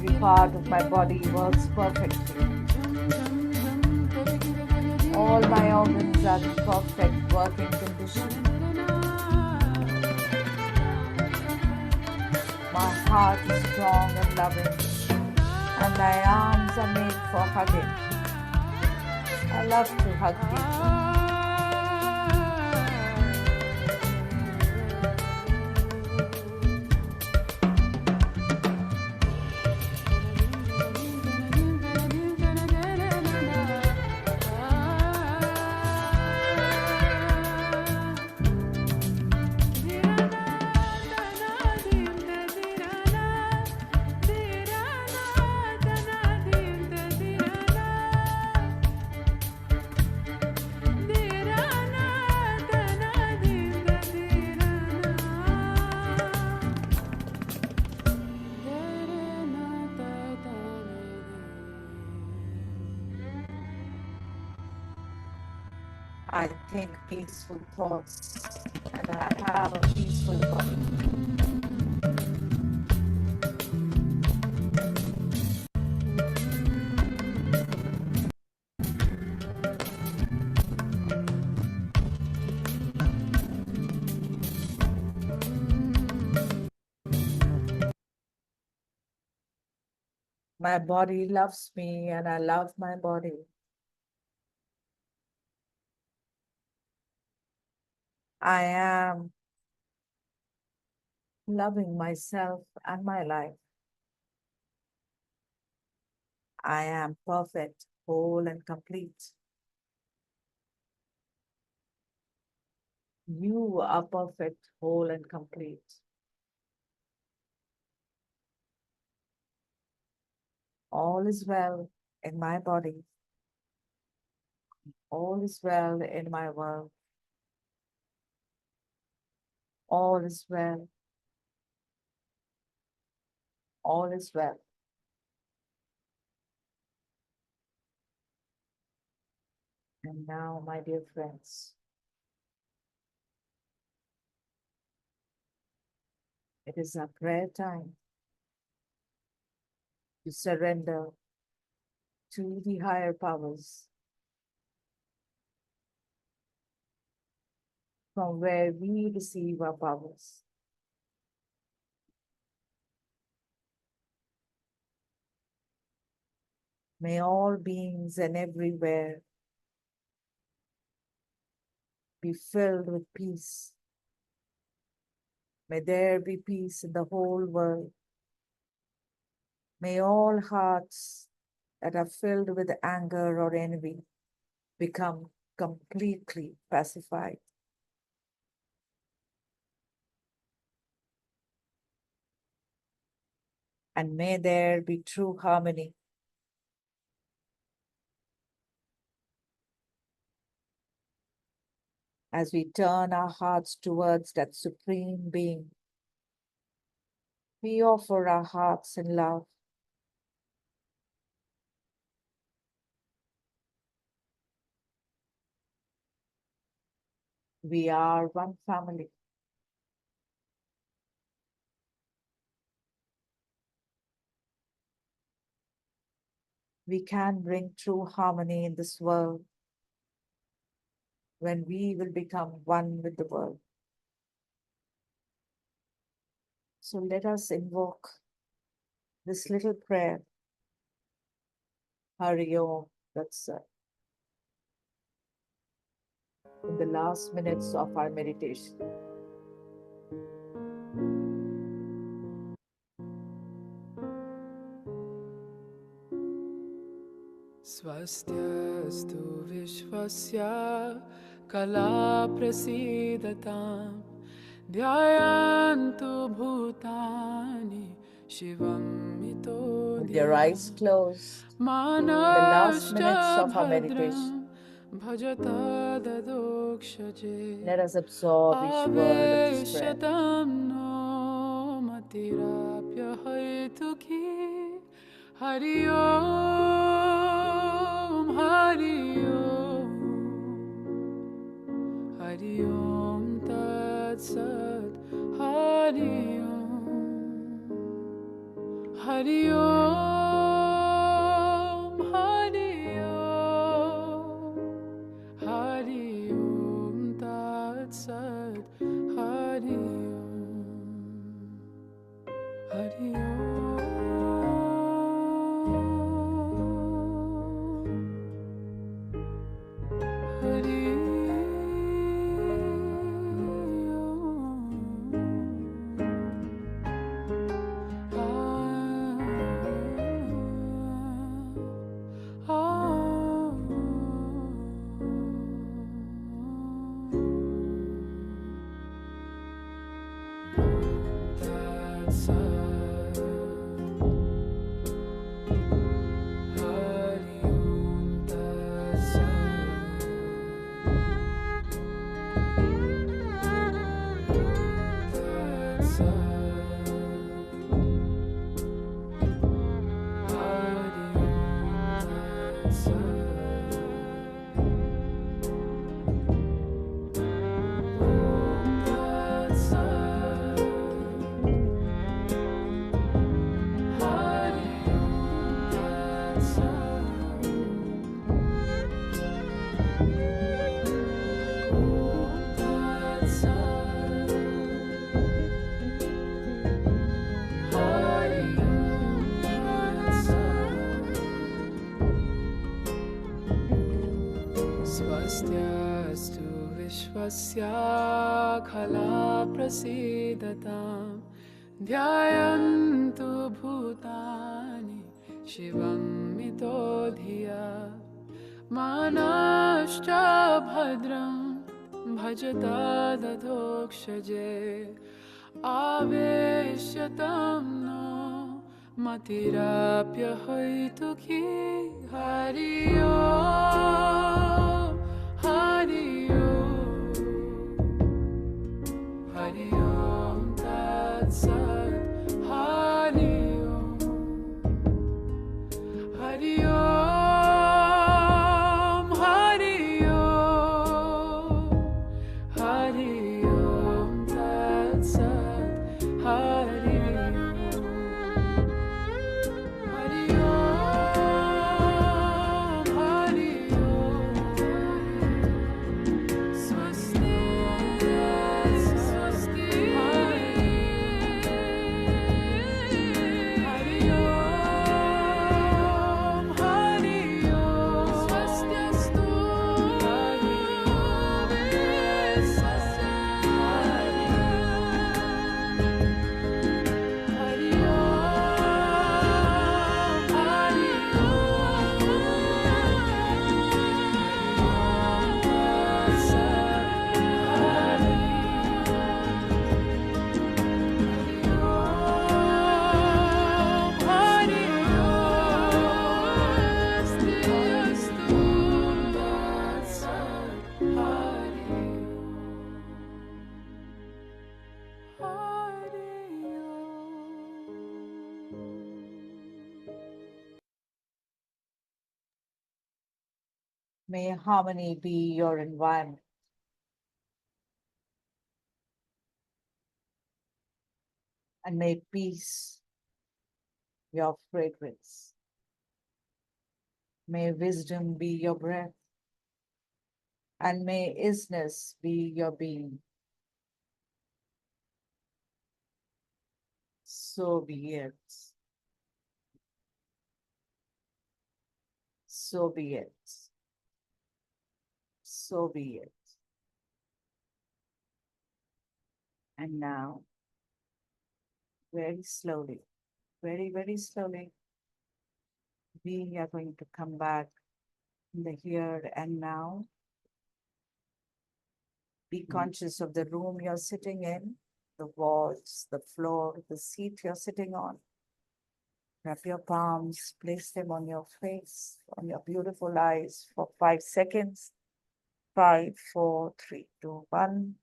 every part of my body works perfectly. All my organs are in perfect working condition. My heart is strong and loving, and my arms are made for hugging. I love to hug people. I think peaceful thoughts, and I have a peaceful body. My body loves me, and I love my body. I am loving myself and my life. I am perfect, whole, and complete. You are perfect, whole, and complete. All is well in my body. All is well in my world. All is well. All is well. And now, my dear friends, it is our prayer time to surrender to the higher powers from where we receive our powers. May all beings and everywhere be filled with peace. May there be peace in the whole world. May all hearts that are filled with anger or envy become completely pacified. And may there be true harmony. As we turn our hearts towards that Supreme Being, we offer our hearts in love. We are one family. We can bring true harmony in this world when we will become one with the world. So let us invoke this little prayer, Hari Om, that's in the last minutes of our meditation. Swastyastu Vishwasya Kala Prasidatam Dhyayantu Bhutani Shivam Mito With your eyes closed, the last minutes of our meditation, let us absorb each word of this prayer. Hari Om, Hari Om, Hari Om Tat Sat, Hari Om, Hari Om. Sat. Hari Om Tat Sat. Tat Sat. Hari Om Tat Sat. Tat Sat. Hari Om Tat Sat. Tat Sat. Hari Om Tat Sat. Swastyastu Vishwasya Khala Prasidatam Dhyayantu Bhutani Shivam Mito Dhiya Manascha Bhadram Bhajata Dadhokshaje Aveshyatam no Matirapya Hoitu Ki Hari Om Hari Om Hari Om Tat Sat Hari Om Hari Om Hari Om Hari Om Tat Sat Hari Om Hari Om Hari Om Swasti Swasti Hari Om Hari Om Swastiastu Hari Om Hari May harmony be your environment. And may peace your fragrance. May wisdom be your breath. And may isness be your being. So be it. So be it. So be it. And now, very slowly, very, very slowly, we are going to come back in the here and now. Be conscious of the room you're sitting in, the walls, the floor, the seat you're sitting on. Wrap your palms, place them on your face, on your beautiful eyes for 5 seconds. 5, 4, 3, 2, 1.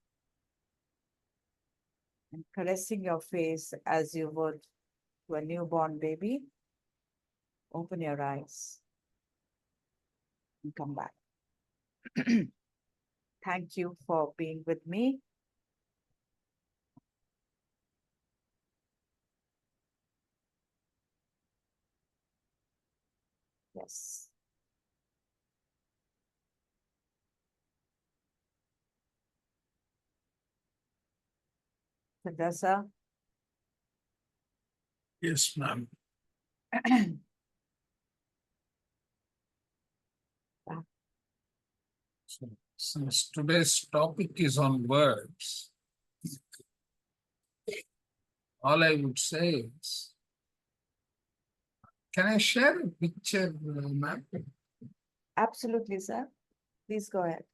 And caressing your face as you would to a newborn baby. Open your eyes and come back. Thank you for being with me. Yes. Sadasa. Yes, ma'am. So, since today's topic is on words, all I would say is, can I share a picture, ma'am? Absolutely, sir. Please go ahead.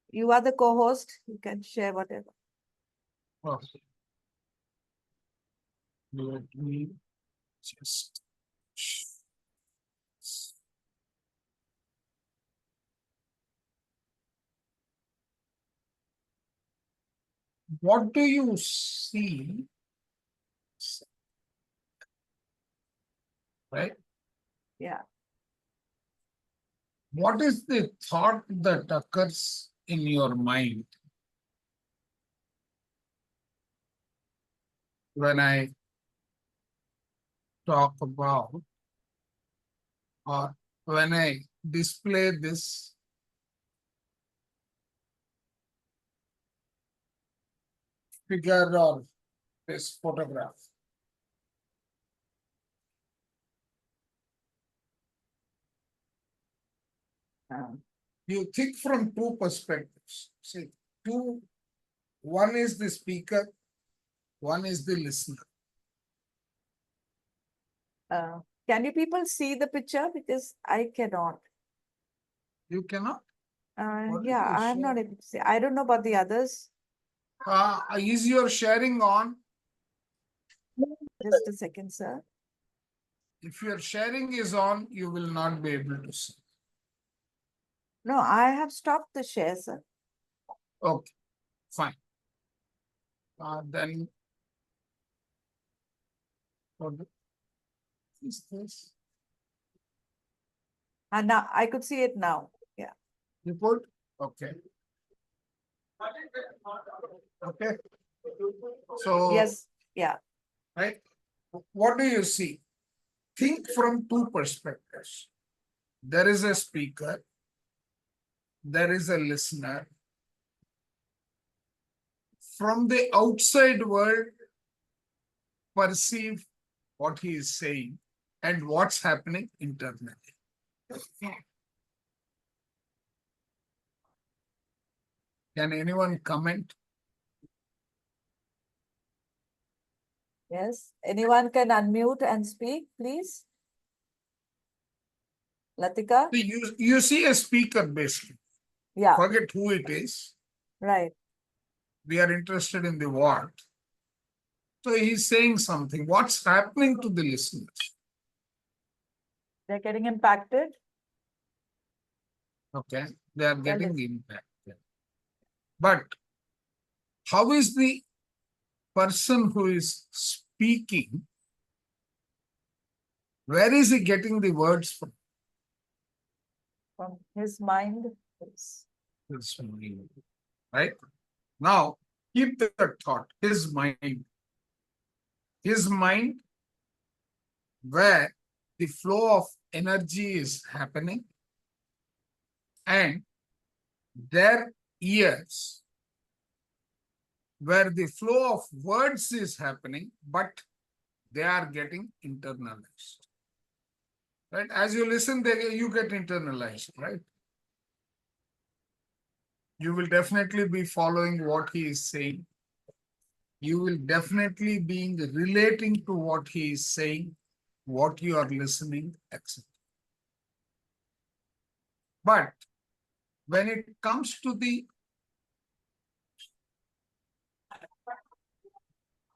You are the co-host. You can share whatever. Oh. Let me just. What do you see? Right? Yeah. What is the thought that occurs in your mind when I talk about, or when I display this figure or this photograph? Um, You think from two perspectives. See, one is the speaker, one is the listener. can you people see the picture? Because I cannot. You cannot. What did Yeah, you I'm not share? able to see. I don't know about the others. Is your sharing on? Just a second, sir. If your sharing is on, you will not be able to see. No, I have stopped the share, sir. Okay, fine. Then what is this? And now I could see it now. Yeah. Report? Okay. Okay. So, Yes. Yeah. right, what do you see? Think from two perspectives. There is a speaker, there is a listener. From the outside world, perceive what he is saying and what's happening internally. Can anyone comment? Yes. Anyone can unmute and speak, please. Latika? See, you see a speaker basically. Yeah. Forget who it is. Right. We are interested in the what. So he's saying something. What's happening to the listeners? They're getting impacted. Okay, they are They're getting listening. impacted. But how is the person who is speaking, where is he getting the words from? From his mind. Yes. His mind, right? Now, keep that thought, his mind. His mind, where the flow of energy is happening, and their ears, where the flow of words is happening, but they are getting internalized. Right? As you listen, you get internalized, right? You will definitely be following what he is saying. You will definitely be relating to what he is saying, what you are listening, etc. But when it comes to the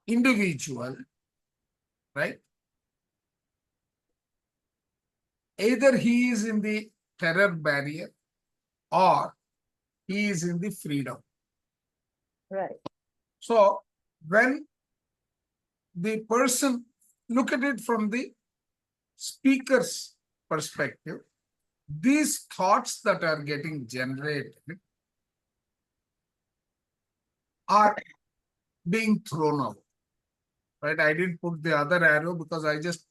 individual, right? Either he is in the terror barrier or he is in the freedom. Right. So when the person, look at it from the speaker's perspective, these thoughts that are getting generated are being thrown out. Right? I didn't put the other arrow because I just,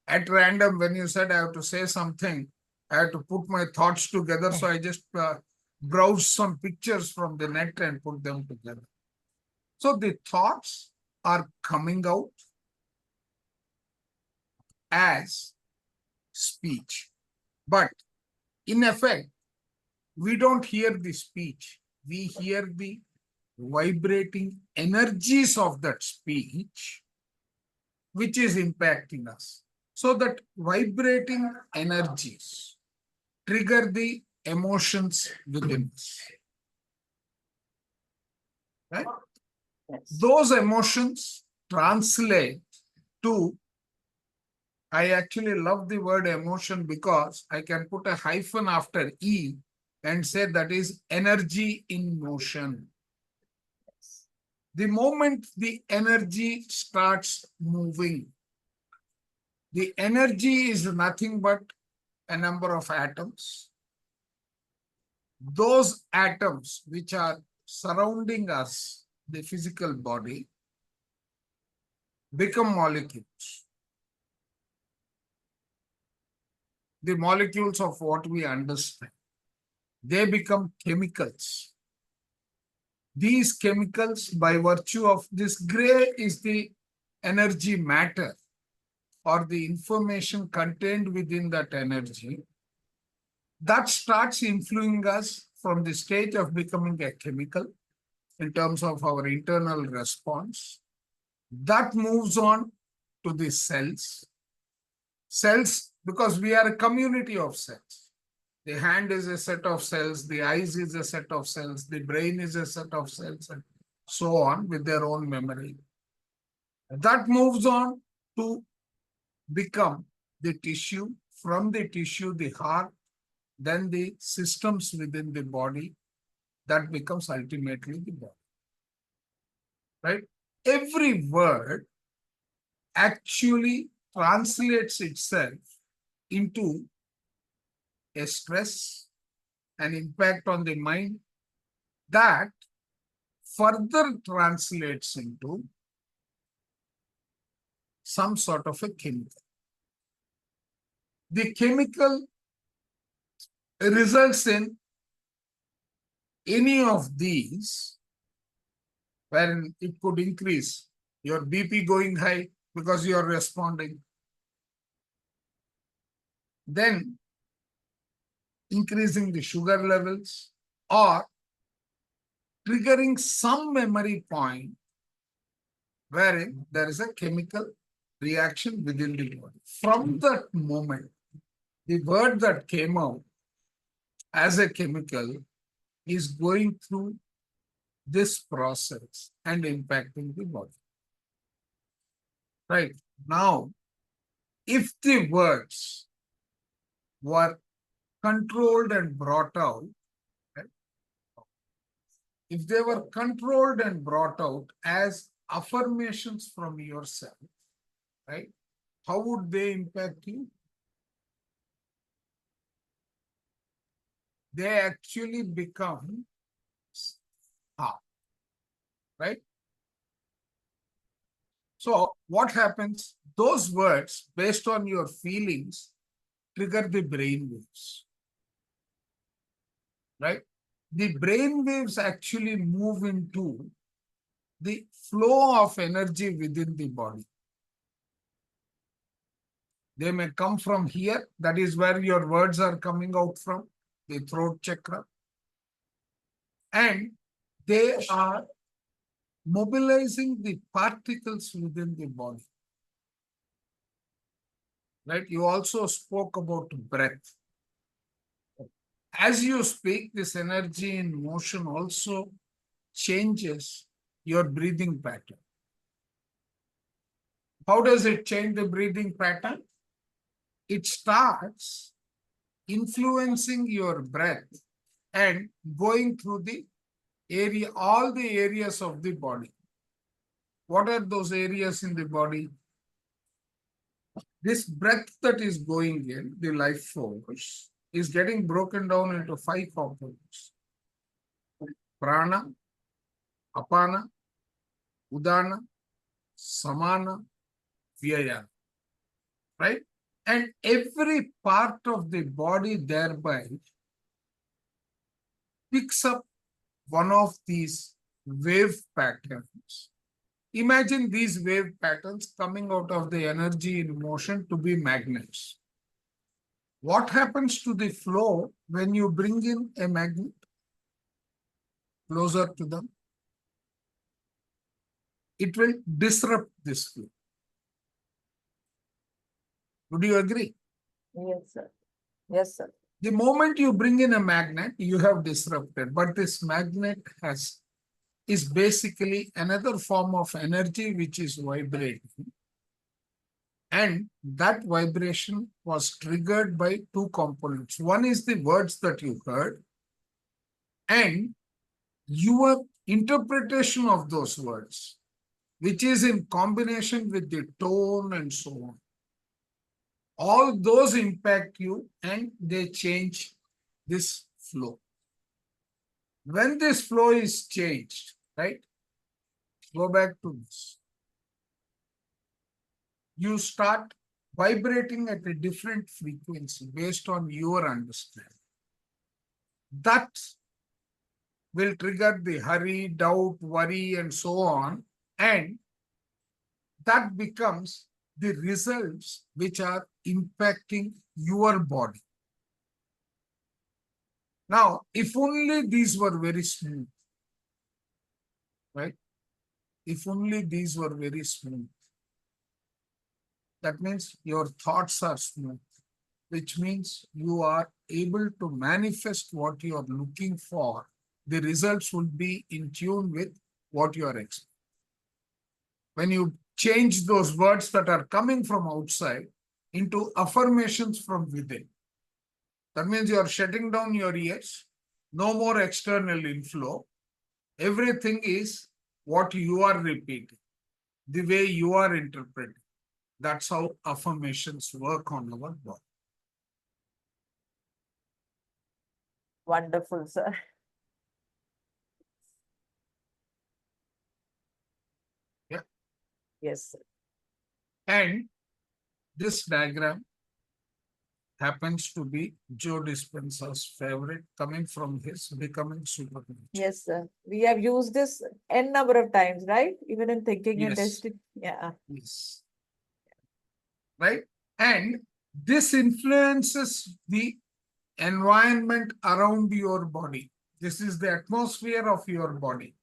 at random, when you said I have to say something, I have to put my thoughts together. So I just browsed some pictures from the net and put them together. So the thoughts are coming out as speech. But in effect, we don't hear the speech. We hear the vibrating energies of that speech, which is impacting us. So that vibrating energies trigger the emotions within us. Right? Yes. Those emotions translate to, I actually love the word emotion because I can put a hyphen after E and say that is energy in motion. The moment the energy starts moving, the energy is nothing but a number of atoms. Those atoms which are surrounding us, the physical body, become molecules. The molecules of what we understand. They become chemicals. These chemicals, by virtue of this gray, is the energy matter or the information contained within that energy that starts influencing us from the stage of becoming a chemical in terms of our internal response. That moves on to the cells. Cells, because we are a community of cells. The hand is a set of cells, the eyes is a set of cells, the brain is a set of cells, and so on with their own memory. That moves on to become the tissue, from the tissue, the heart, then the systems within the body, that becomes ultimately the body. Right? Every word actually translates itself into a stress, an impact on the mind that further translates into some sort of a chemical. The chemical results in any of these, wherein it could increase your BP going high because you are responding. Then increasing the sugar levels or triggering some memory point wherein there is a chemical reaction within the body. From that moment, the word that came out as a chemical is going through this process and impacting the body. Right. Now, if the words were controlled and brought out, right, if they were controlled and brought out as affirmations from yourself, right, how would they impact you? They actually become right? So what happens? Those words, based on your feelings, trigger the brain waves, right? The brain waves actually move into the flow of energy within the body. They may come from here, that is where your words are coming out from, the throat chakra. And they are mobilizing the particles within the body. Right? You also spoke about breath. As you speak, this energy in motion also changes your breathing pattern. How does it change the breathing pattern? It starts influencing your breath and going through the area, all the areas of the body. What are those areas in the body? This breath that is going in, the life force, is getting broken down into 5 components. Prana, Apana, Udana, Samana, Vyaya. Right? And every part of the body thereby picks up one of these wave patterns. Imagine these wave patterns coming out of the energy in motion to be magnets. What happens to the flow when you bring in a magnet closer to them? It will disrupt this flow. Would you agree? Yes, sir. Yes, sir. The moment you bring in a magnet, you have disrupted. But this magnet is basically another form of energy which is vibrating. And that vibration was triggered by two components. One is the words that you heard, and your interpretation of those words, which is in combination with the tone and so on. All those impact you and they change this flow. When this flow is changed, right? Go back to this. You start vibrating at a different frequency based on your understanding. That will trigger the hurry, doubt, worry, and so on. And that becomes the results which are impacting your body. Now, if only these were very smooth, right? If only these were very smooth. That means your thoughts are smooth, which means you are able to manifest what you are looking for. The results will be in tune with what you are expecting. When you change those words that are coming from outside into affirmations from within, that means you are shutting down your ears, no more external inflow. Everything is what you are repeating, the way you are interpreting. That's how affirmations work on our body. Wonderful, sir. Yeah. Yes, sir. And this diagram happens to be Joe Dispenza's favorite, coming from his Becoming Superman. Yes, sir. We have used this n number of times, right? Even in thinking and Yes. testing. Yeah. Yes. Right? And this influences the environment around your body. This is the atmosphere of your body.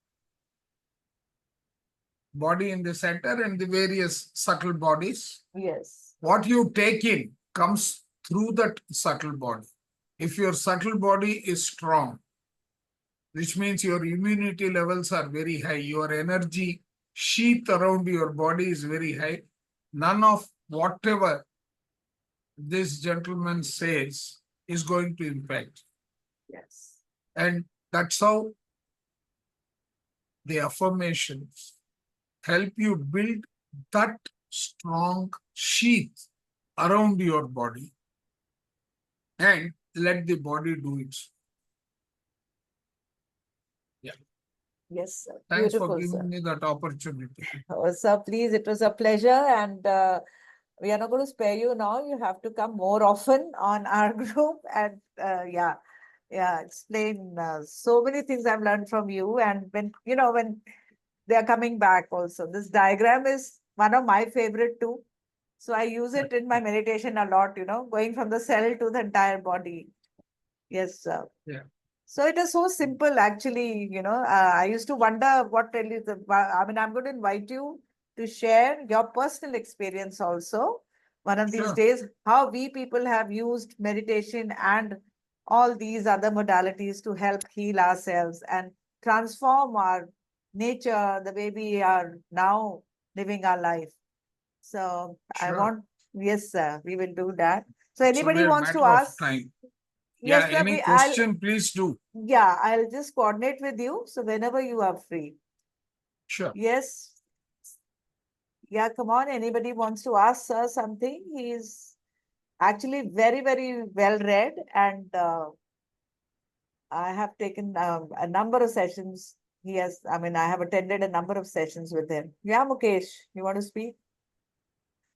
Body in the center and the various subtle bodies. Yes. What you take in comes through that subtle body. If your subtle body is strong, which means your immunity levels are very high, your energy sheath around your body is very high, none of whatever this gentleman says is going to impact. Yes. And that's how the affirmations help you build that strong sheath around your body and let the body do its. Yeah. Yes, sir. Thanks for Beautiful, sir. giving me that opportunity. Oh, sir, please, it was a pleasure. And we are not going to spare you now. You have to come more often on our group and explain so many things I've learned from you. And when they are coming back also, this diagram is one of my favorite too. So I use it in my meditation a lot, going from the cell to the entire body. Yes, sir. Yeah. So it is so simple, actually. I used to wonder what really I'm going to invite you to share your personal experience also. One of these Sure. days, how we people have used meditation and all these other modalities to help heal ourselves and transform our nature, the way we are now living our life. So Sure. yes, sir, we will do that. So It's only anybody a wants to matter of ask? time. Yes, Yeah, sir, any question, please do. I'll just coordinate with you. So whenever you are free. Sure. Yes. Yeah, come on. Anybody wants to ask sir something? He's actually very, very well read, and I have taken a number of sessions. I have attended a number of sessions with him. Yeah, Mukesh, you want to speak?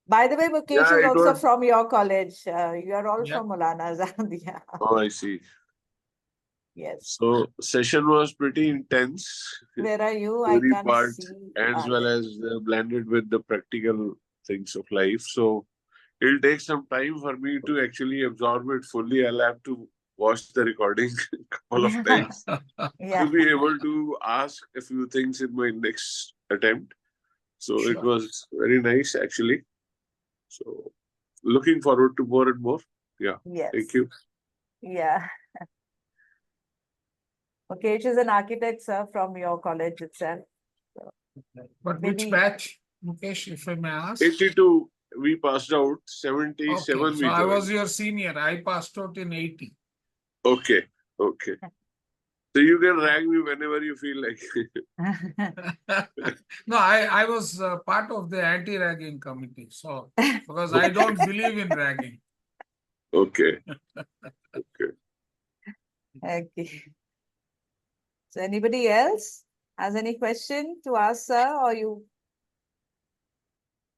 By the way, Mukesh Yeah, is it also was. from your college. You are all Yeah. from Maulana Azad. Oh, I see. Yes. So session was pretty intense. Where are you? I Theory can't part see. as well There. as blended with the practical things of life. So it'll take some time for me to actually absorb it fully. I'll have to watch the recording a couple of times Yeah. to be able to ask a few things in my next attempt. So it Sure. was very nice actually. So looking forward to more and more. Yeah. Yes. Thank you. Yeah. Okay, she's an architect, sir, from your college itself. So But which maybe batch, Mukesh, if I may ask? 82. we passed out Okay, 77 so we I was joined. your senior. I passed out in 80. Okay, okay. So you can rag me whenever you feel like. No, I was part of the anti-ragging committee. So, because I don't believe in ragging. Okay, okay. Okay. So anybody else has any question to ask, sir, or you,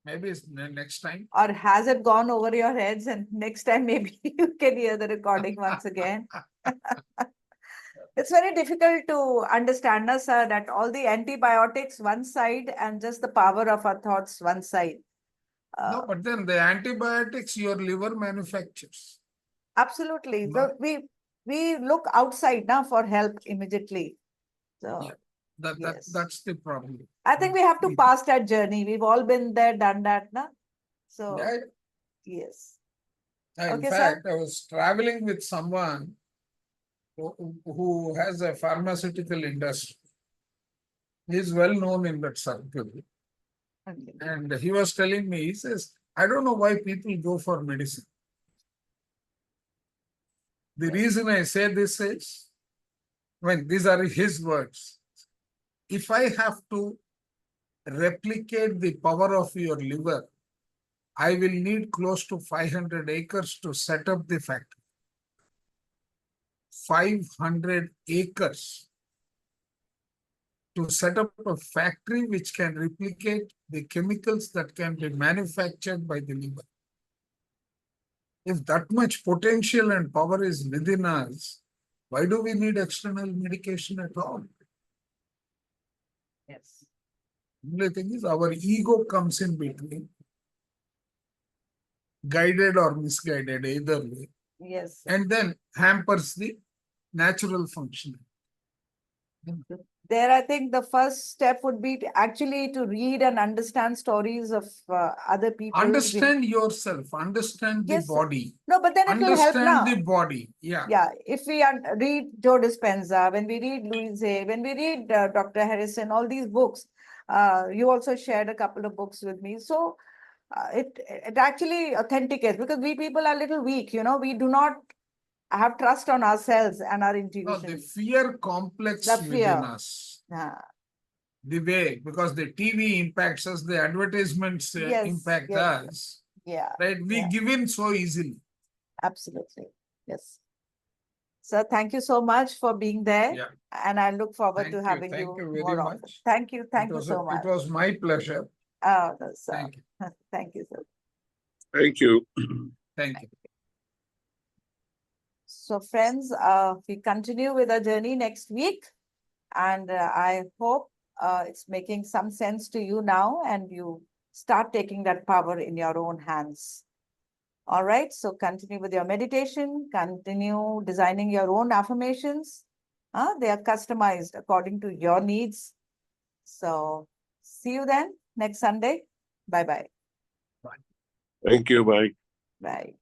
Maybe it's next time. or has it gone over your heads and next time maybe you can hear the recording once again? It's very difficult to understand, na, sir, that all the antibiotics one side and just the power of our thoughts one side. No, but then the antibiotics your liver manufactures. Absolutely. No. So we look outside now for help immediately. So Yeah. yes. That's the problem. I think we have to pass that journey. We've all been there, done that, na? So Yeah. yes. In Okay, sir. fact, I was traveling with someone who has a pharmaceutical industry. He's well known in that circle. Okay. And he was telling me, he says, I don't know why people go for medicine. The Yes. reason I say this is, when these are his words, if I have to replicate the power of your liver, I will need close to 500 acres to set up the factory. 500 acres to set up a factory which can replicate the chemicals that can be manufactured by the liver. If that much potential and power is within us, why do we need external medication at all? Yes. The only thing is our ego comes in between, guided or misguided, either way, Yes. and then hampers the natural functioning. There, I think the first step would be to actually to read and understand stories of other people. Understand yourself, understand the Yes, sir. body, No, but then it will help understand now. the body. Yeah. Yeah, if we read Joe Dispenza, when we read Louise Hay, when we read Dr. Harrison, all these books, you also shared a couple of books with me. So it actually authenticates, because we people are a little weak, we do not have trust on ourselves and our No, intuition. the fear complex The within fear. us. Yeah. The way, because the TV impacts us, the advertisements Yes, impact yes, us, yeah, right? We yeah. give in so easily. Absolutely. Yes. Sir, thank you so much for being there. Yeah. And I look forward Thank to you. having Thank you you very more often. much. Thank you. Thank you so much. It was my pleasure. Oh, no, sir. Thank you. Thank you, sir. Thank you. Thank you. So friends, we continue with our journey next week. And I hope it's making some sense to you now and you start taking that power in your own hands. All right, so continue with your meditation, continue designing your own affirmations. They are customized according to your needs. So see you then next Sunday. Bye-bye. Thank you. Bye. Bye.